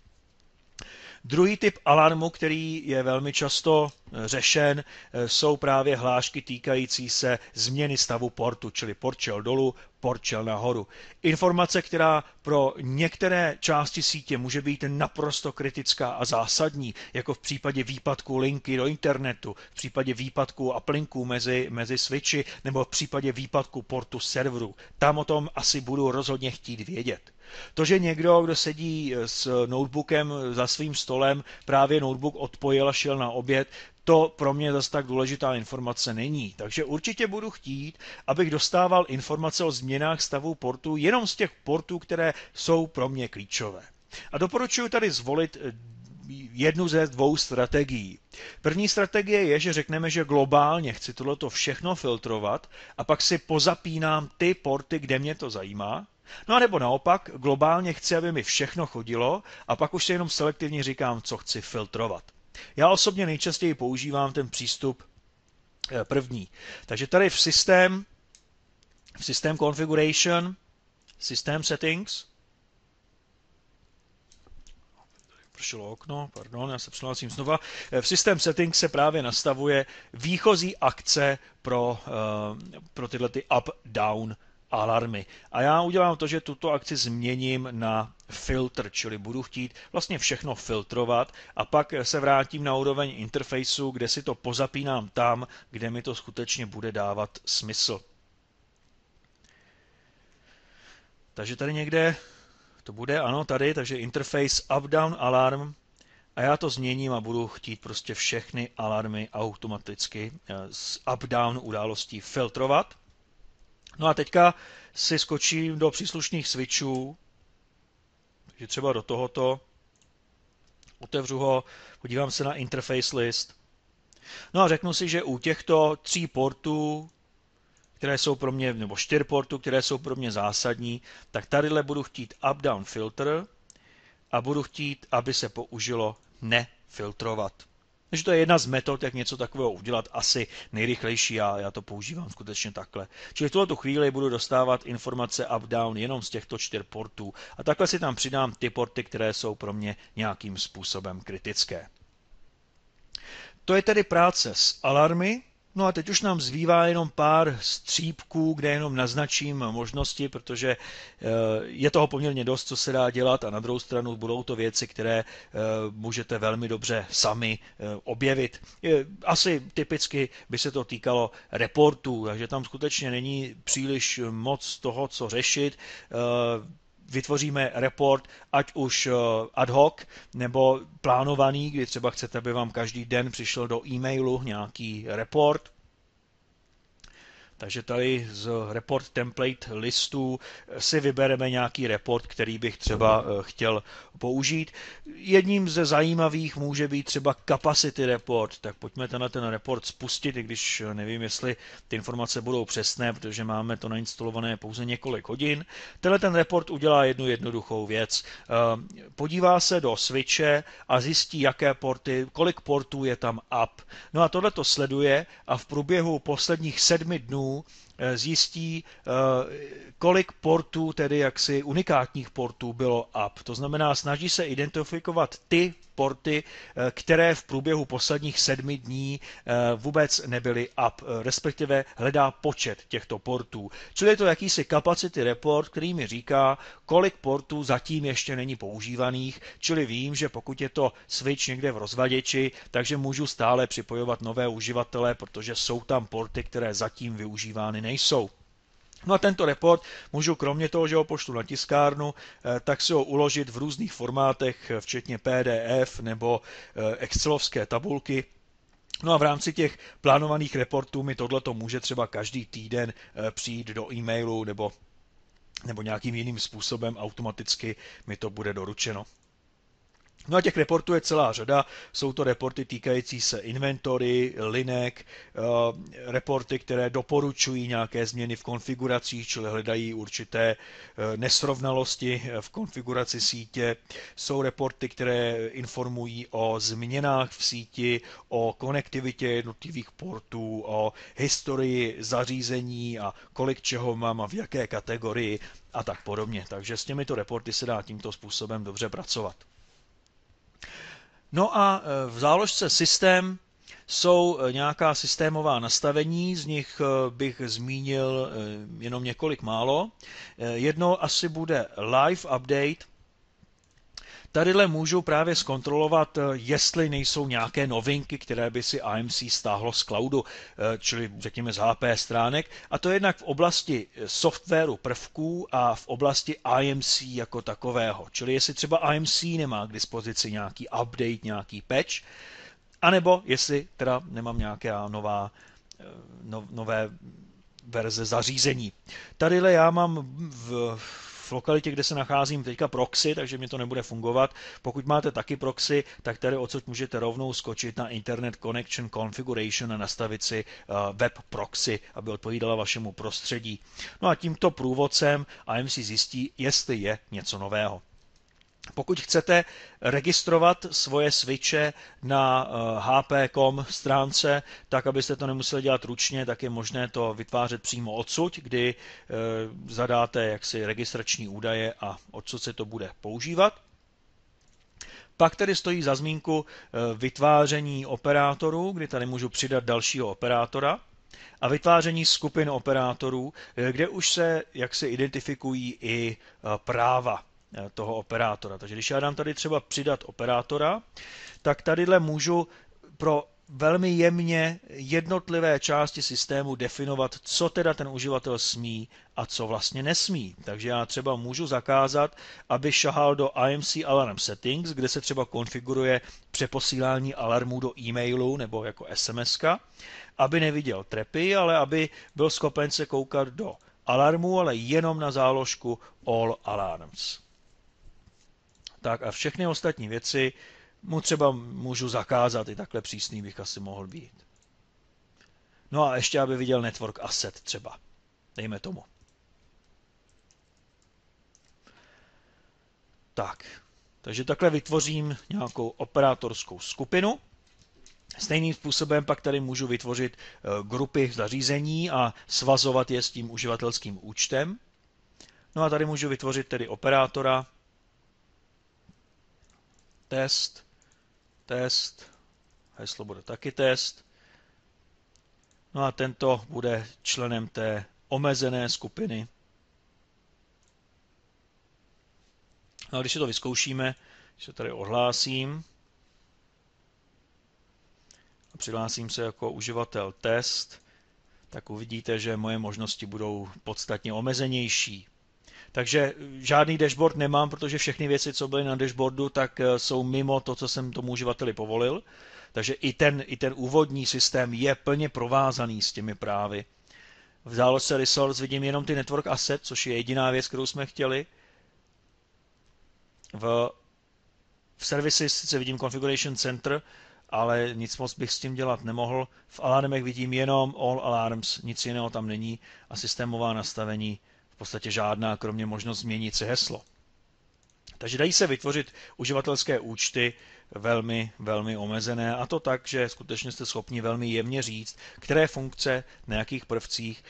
Druhý typ alarmu, který je velmi často řešen, jsou právě hlášky týkající se změny stavu portu, čili port šel dolů, port šel nahoru. Informace, která pro některé části sítě může být naprosto kritická a zásadní, jako v případě výpadku linky do internetu, v případě výpadku uplinků mezi switchy nebo v případě výpadku portu serveru. Tam o tom asi budu rozhodně chtít vědět. To, že někdo, kdo sedí s notebookem za svým stolem, právě notebook odpojil a šel na oběd, to pro mě zase tak důležitá informace není. Takže určitě budu chtít, abych dostával informace o změnách stavu portů jenom z těch portů, které jsou pro mě klíčové. A doporučuji tady zvolit jednu ze dvou strategií. První strategie je, že řekneme, že globálně chci tohleto všechno filtrovat a pak si pozapínám ty porty, kde mě to zajímá. No a nebo naopak, globálně chci, aby mi všechno chodilo a pak už si jenom selektivně říkám, co chci filtrovat. Já osobně nejčastěji používám ten přístup první. Takže tady v systém configuration, systém settings, pršelo okno, pardon, já se přihlásím znova. V systém settings se právě nastavuje výchozí akce pro tyhle ty up-down alarmy. A já udělám to, že tuto akci změním na filtr, čili budu chtít vlastně všechno filtrovat a pak se vrátím na úroveň interfejsu, kde si to pozapínám tam, kde mi to skutečně bude dávat smysl. Takže tady někde to bude, ano, tady, takže interface up-down alarm a já to změním a budu chtít prostě všechny alarmy automaticky z up-down událostí filtrovat. No a teďka si skočím do příslušných switchů, takže třeba do tohoto, otevřu ho, podívám se na interface list. No a řeknu si, že u těchto 3 portů, které jsou pro mě, nebo 4 portů, které jsou pro mě zásadní, tak tadyhle budu chtít up-down filter a budu chtít, aby se použilo nefiltrovat. Takže to je jedna z metod, jak něco takového udělat, asi nejrychlejší, já to používám skutečně takhle. Čili v tuto chvíli budu dostávat informace up-down jenom z těchto 4 portů a takhle si tam přidám ty porty, které jsou pro mě nějakým způsobem kritické. To je tedy práce s alarmy. No a teď už nám zbývá jenom pár střípků, kde jenom naznačím možnosti, protože je toho poměrně dost, co se dá dělat a na druhou stranu budou to věci, které můžete velmi dobře sami objevit. Asi typicky by se to týkalo reportů, takže tam skutečně není příliš moc toho, co řešit. Vytvoříme report, ať už ad hoc nebo plánovaný, kdy třeba chcete, aby vám každý den přišel do e-mailu nějaký report. Takže tady z report template listu si vybereme nějaký report, který bych třeba chtěl použít. Jedním ze zajímavých může být třeba capacity report, tak pojďme na ten report spustit, i když nevím, jestli ty informace budou přesné, protože máme to nainstalované pouze několik hodin. Tenhle ten report udělá jednu jednoduchou věc. Podívá se do switche a zjistí, jaké porty, kolik portů je tam up. No a tohle to sleduje a v průběhu posledních 7 dnů zjistí, kolik portů, tedy jaksi unikátních portů bylo up. To znamená, snaží se identifikovat ty porty, které v průběhu posledních 7 dní vůbec nebyly up, respektive hledá počet těchto portů. Čili je to jakýsi capacity report, který mi říká, kolik portů zatím ještě není používaných, čili vím, že pokud je to switch někde v rozvaděči, takže můžu stále připojovat nové uživatele, protože jsou tam porty, které zatím využívány nejsou. No a tento report můžu kromě toho, že ho pošlu na tiskárnu, tak si ho uložit v různých formátech, včetně PDF nebo excelovské tabulky. No a v rámci těch plánovaných reportů mi tohleto může třeba každý týden přijít do e-mailu nebo nějakým jiným způsobem automaticky mi to bude doručeno. No a těch reportů je celá řada, jsou to reporty týkající se inventory, linek, reporty, které doporučují nějaké změny v konfiguracích, čili hledají určité nesrovnalosti v konfiguraci sítě. Jsou reporty, které informují o změnách v síti, o konektivitě jednotlivých portů, o historii zařízení a kolik čeho mám a v jaké kategorii a tak podobně. Takže s těmito reporty se dá tímto způsobem dobře pracovat. No a v záložce systém jsou nějaká systémová nastavení, z nich bych zmínil jenom několik málo. Jedno asi bude live update. Tadyhle můžu právě zkontrolovat, jestli nejsou nějaké novinky, které by si AMC stáhlo z cloudu, čili řekněme z HP stránek. A to jednak v oblasti softwaru prvků a v oblasti IMC jako takového. Čili jestli třeba IMC nemá k dispozici nějaký update, nějaký patch, anebo jestli teda nemám nějaké nové verze zařízení. Tadyhle já mám v lokalitě, kde se nacházím teďka proxy, takže mi to nebude fungovat. Pokud máte taky proxy, tak tady odsud můžete rovnou skočit na Internet Connection Configuration a nastavit si web proxy, aby odpovídala vašemu prostředí. No a tímto průvodcem AMC zjistí, jestli je něco nového. Pokud chcete registrovat svoje switche na hp.com stránce, tak abyste to nemuseli dělat ručně, tak je možné to vytvářet přímo odsud, kdy zadáte jaksi registrační údaje a odsud se to bude používat. Pak tady stojí za zmínku vytváření operátorů, kdy tady můžu přidat dalšího operátora, a vytváření skupin operátorů, kde už se jaksi identifikují i práva toho operátora. Takže když já dám tady třeba přidat operátora, tak tadyhle můžu pro velmi jemně jednotlivé části systému definovat, co teda ten uživatel smí a co vlastně nesmí. Takže já třeba můžu zakázat, aby šahal do IMC Alarm Settings, kde se třeba konfiguruje přeposílání alarmů do e-mailu nebo jako SMS-ka, aby neviděl trepy, ale aby byl schopen se koukat do alarmu, ale jenom na záložku All Alarms. Tak a všechny ostatní věci mu třeba můžu zakázat, i takhle přísný bych asi mohl být. No a ještě, aby viděl Network Asset třeba. dejme tomu. Tak, takže takhle vytvořím nějakou operátorskou skupinu. Stejným způsobem pak tady můžu vytvořit grupy zařízení a svazovat je s tím uživatelským účtem. No a tady můžu vytvořit tedy operátora, test, heslo bude taky test. No a tento bude členem té omezené skupiny. No a když se to vyzkoušíme, když se tady odhlásím a přihlásím se jako uživatel test, tak uvidíte, že moje možnosti budou podstatně omezenější. Takže žádný dashboard nemám, protože všechny věci, co byly na dashboardu, tak jsou mimo to, co jsem tomu uživateli povolil. Takže i ten úvodní systém je plně provázaný s těmi právy. V záložce Resource vidím jenom ty Network Asset, což je jediná věc, kterou jsme chtěli. V Services sice vidím Configuration Center, ale nic moc bych s tím dělat nemohl. V alarmech vidím jenom All Alarms, nic jiného tam není a systémová nastavení v podstatě žádná, kromě možnost změnit si heslo. Takže dají se vytvořit uživatelské účty velmi, velmi omezené a to tak, že skutečně jste schopni velmi jemně říct, které funkce na jakých prvcích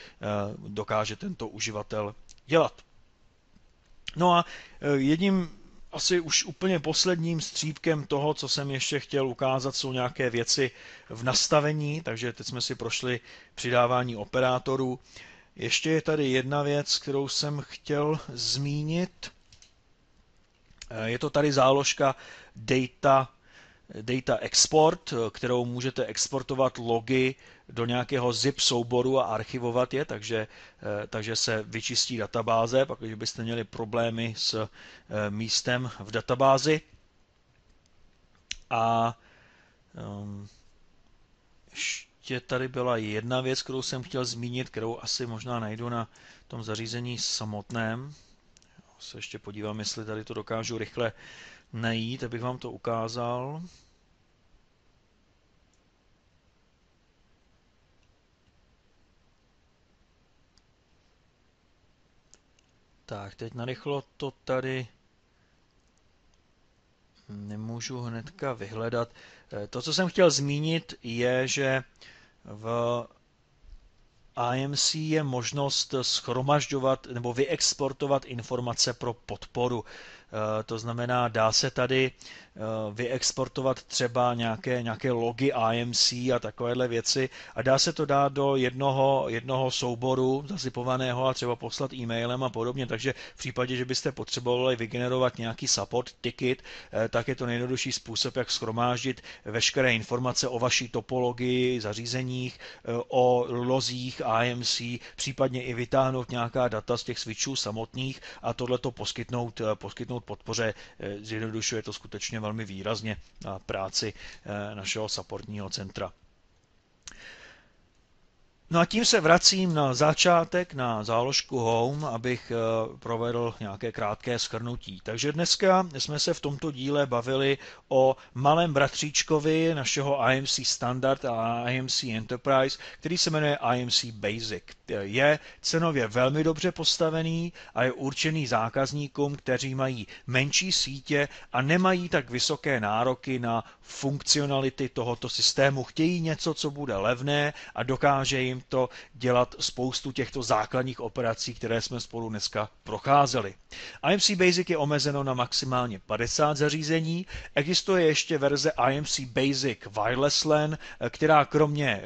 dokáže tento uživatel dělat. No a jedním asi už úplně posledním střípkem toho, co jsem ještě chtěl ukázat, jsou nějaké věci v nastavení, takže teď jsme si prošli přidávání operátorů. Ještě je tady jedna věc, kterou jsem chtěl zmínit. Je to tady záložka Data Export, kterou můžete exportovat logy do nějakého zip souboru a archivovat je, takže se vyčistí databáze, pak když byste měli problémy s místem v databázi. A ještě tady byla jedna věc, kterou jsem chtěl zmínit, kterou asi možná najdu na tom zařízení samotném. Se ještě podívám, jestli tady to dokážu rychle najít, abych vám to ukázal. Tak, teď narychlo to tady nemůžu hnedka vyhledat. To, co jsem chtěl zmínit, je, že v IMC je možnost schromažďovat nebo vyexportovat informace pro podporu. To znamená, dá se tady vyexportovat třeba nějaké logy IMC a takovéhle věci a dá se to dát do jednoho souboru zasypovaného a třeba poslat e-mailem a podobně, takže v případě, že byste potřebovali vygenerovat nějaký support ticket, tak je to nejjednodušší způsob, jak shromáždit veškeré informace o vaší topologii, zařízeních, o lozích IMC, případně i vytáhnout nějaká data z těch switchů samotných a tohleto poskytnout podpoře. Zjednodušuje to skutečně velmi výrazně práci našeho supportního centra. No a tím se vracím na začátek, na záložku Home, abych provedl nějaké krátké shrnutí. Takže dneska jsme se v tomto díle bavili o malém bratříčkovi našeho IMC Standard a IMC Enterprise, který se jmenuje IMC Basic. Je cenově velmi dobře postavený a je určený zákazníkům, kteří mají menší sítě a nemají tak vysoké nároky na funkcionality tohoto systému. Chtějí něco, co bude levné a dokáže jim to dělat spoustu těchto základních operací, které jsme spolu dneska procházeli. IMC Basic je omezeno na maximálně 50 zařízení. Existuje ještě verze IMC Basic Wireless LAN, která kromě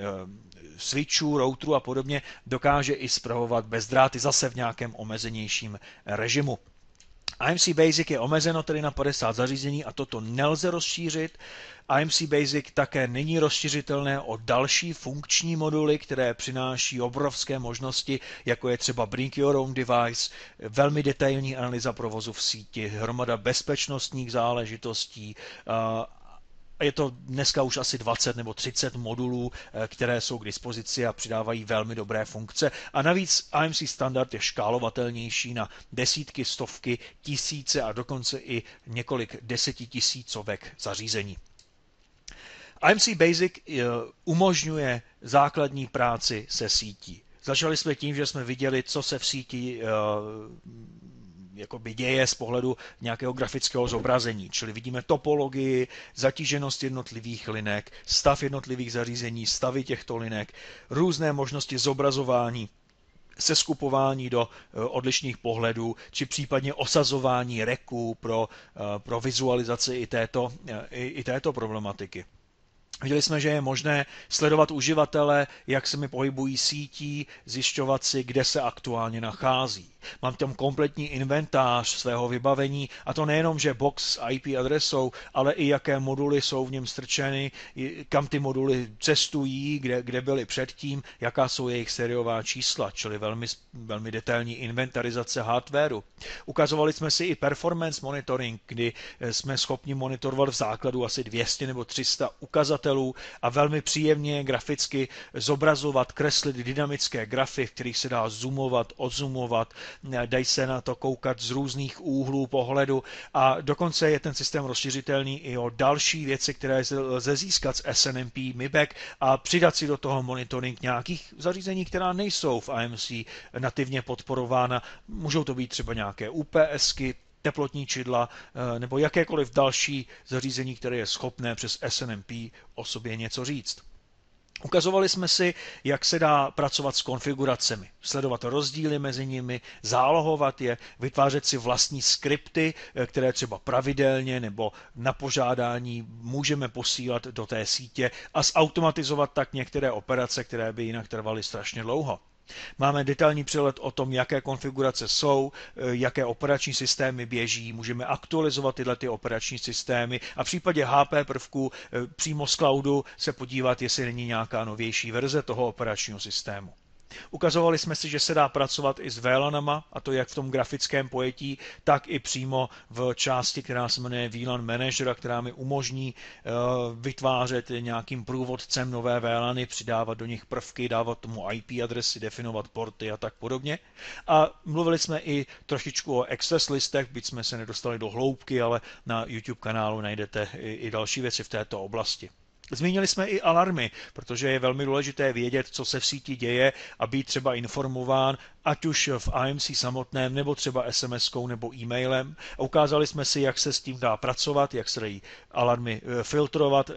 switchů, routerů a podobně dokáže i spravovat bezdráty zase v nějakém omezenějším režimu. IMC Basic je omezeno tedy na 50 zařízení a toto nelze rozšířit. IMC Basic také není rozšířitelné o další funkční moduly, které přináší obrovské možnosti, jako je třeba Bring Your Own Device, velmi detailní analýza provozu v síti, hromada bezpečnostních záležitostí. Je to dneska už asi 20 nebo 30 modulů, které jsou k dispozici a přidávají velmi dobré funkce. A navíc IMC Standard je škálovatelnější na desítky, stovky, tisíce a dokonce i několik desetitisícovek zařízení. IMC Basic umožňuje základní práci se sítí. Začali jsme tím, že jsme viděli, co se v síti jakoby děje z pohledu nějakého grafického zobrazení. Čili vidíme topologii, zatíženost jednotlivých linek, stav jednotlivých zařízení, stavy těchto linek, různé možnosti zobrazování, seskupování do odlišných pohledů, či případně osazování reků pro vizualizaci i této problematiky. Viděli jsme, že je možné sledovat uživatele, jak se mi pohybují sítí, zjišťovat si, kde se aktuálně nachází. Mám tam kompletní inventář svého vybavení a to nejenom, že box s IP adresou, ale i jaké moduly jsou v něm strčeny, kam ty moduly cestují, kde byly předtím, jaká jsou jejich sériová čísla, čili velmi detailní inventarizace hardwareu. Ukazovali jsme si i performance monitoring, kdy jsme schopni monitorovat v základu asi 200 nebo 300 ukazatelů a velmi příjemně graficky zobrazovat, kreslit dynamické grafy, v kterých se dá zoomovat, odzoomovat, dají se na to koukat z různých úhlů pohledu a dokonce je ten systém rozšířitelný i o další věci, které lze získat z SNMP MIBEC a přidat si do toho monitoring nějakých zařízení, která nejsou v AMC nativně podporována. Můžou to být třeba nějaké UPSky, teplotní čidla nebo jakékoliv další zařízení, které je schopné přes SNMP o sobě něco říct. Ukazovali jsme si, jak se dá pracovat s konfiguracemi, sledovat rozdíly mezi nimi, zálohovat je, vytvářet si vlastní skripty, které třeba pravidelně nebo na požádání můžeme posílat do té sítě a zautomatizovat tak některé operace, které by jinak trvaly strašně dlouho. Máme detailní přehled o tom, jaké konfigurace jsou, jaké operační systémy běží, můžeme aktualizovat tyhle operační systémy a v případě HP prvků přímo z cloudu se podívat, jestli není nějaká novější verze toho operačního systému. Ukazovali jsme si, že se dá pracovat i s VLANama, a to jak v tom grafickém pojetí, tak i přímo v části, která se jmenuje VLAN Manager, která mi umožní vytvářet nějakým průvodcem nové VLAny, přidávat do nich prvky, dávat tomu IP adresy, definovat porty a tak podobně. A mluvili jsme i trošičku o access listech, byť jsme se nedostali do hloubky, ale na YouTube kanálu najdete i další věci v této oblasti. Zmínili jsme i alarmy, protože je velmi důležité vědět, co se v síti děje a být třeba informován, ať už v AMC samotném, nebo třeba SMS-kou nebo e-mailem. A ukázali jsme si, jak se s tím dá pracovat, jak se dají alarmy filtrovat,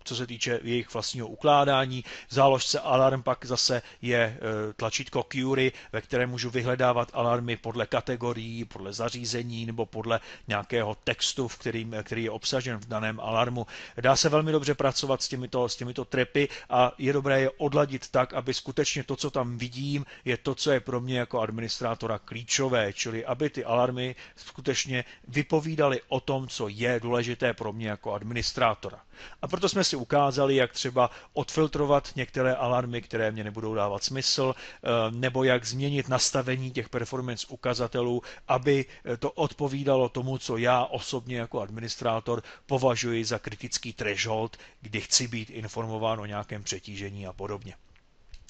co se týče jejich vlastního ukládání. V záložce alarm pak zase je tlačítko Query, ve kterém můžu vyhledávat alarmy podle kategorií, podle zařízení nebo podle nějakého textu, který je obsažen v daném alarmu. Dá se velmi dobře pracovat s těmito tripy a je dobré je odladit tak, aby skutečně to, co tam vidím, je to, co je pro mě jako administrátora klíčové, čili aby ty alarmy skutečně vypovídaly o tom, co je důležité pro mě jako administrátora. A proto jsme si ukázali, jak třeba odfiltrovat některé alarmy, které mě nebudou dávat smysl, nebo jak změnit nastavení těch performance ukazatelů, aby to odpovídalo tomu, co já osobně jako administrátor považuji za kritický threshold, kdy chci být informován o nějakém přetížení a podobně.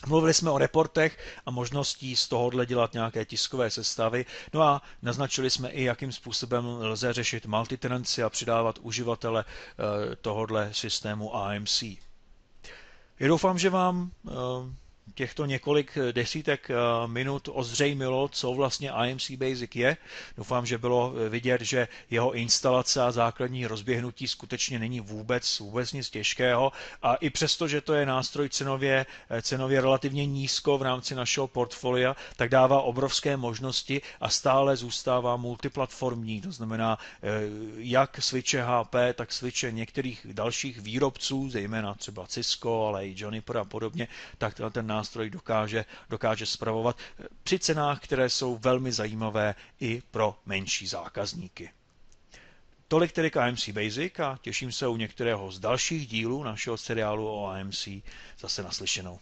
Mluvili jsme o reportech a možností z tohohle dělat nějaké tiskové sestavy, no a naznačili jsme i, jakým způsobem lze řešit multitenancy a přidávat uživatele tohohle systému AMC. Já doufám, že vám těchto několik desítek minut ozřejmilo, co vlastně AMC Basic je. Doufám, že bylo vidět, že jeho instalace a základní rozběhnutí skutečně není vůbec nic těžkého a i přesto, že to je nástroj cenově relativně nízko v rámci našeho portfolia, tak dává obrovské možnosti a stále zůstává multiplatformní. To znamená, jak switche HP, tak switche některých dalších výrobců, zejména třeba Cisco, ale i Juniper a podobně, tak ten nástroj dokáže spravovat při cenách, které jsou velmi zajímavé i pro menší zákazníky. Tolik tedy k AMC Basic a těším se u některého z dalších dílů našeho seriálu o AMC zase naslyšenou.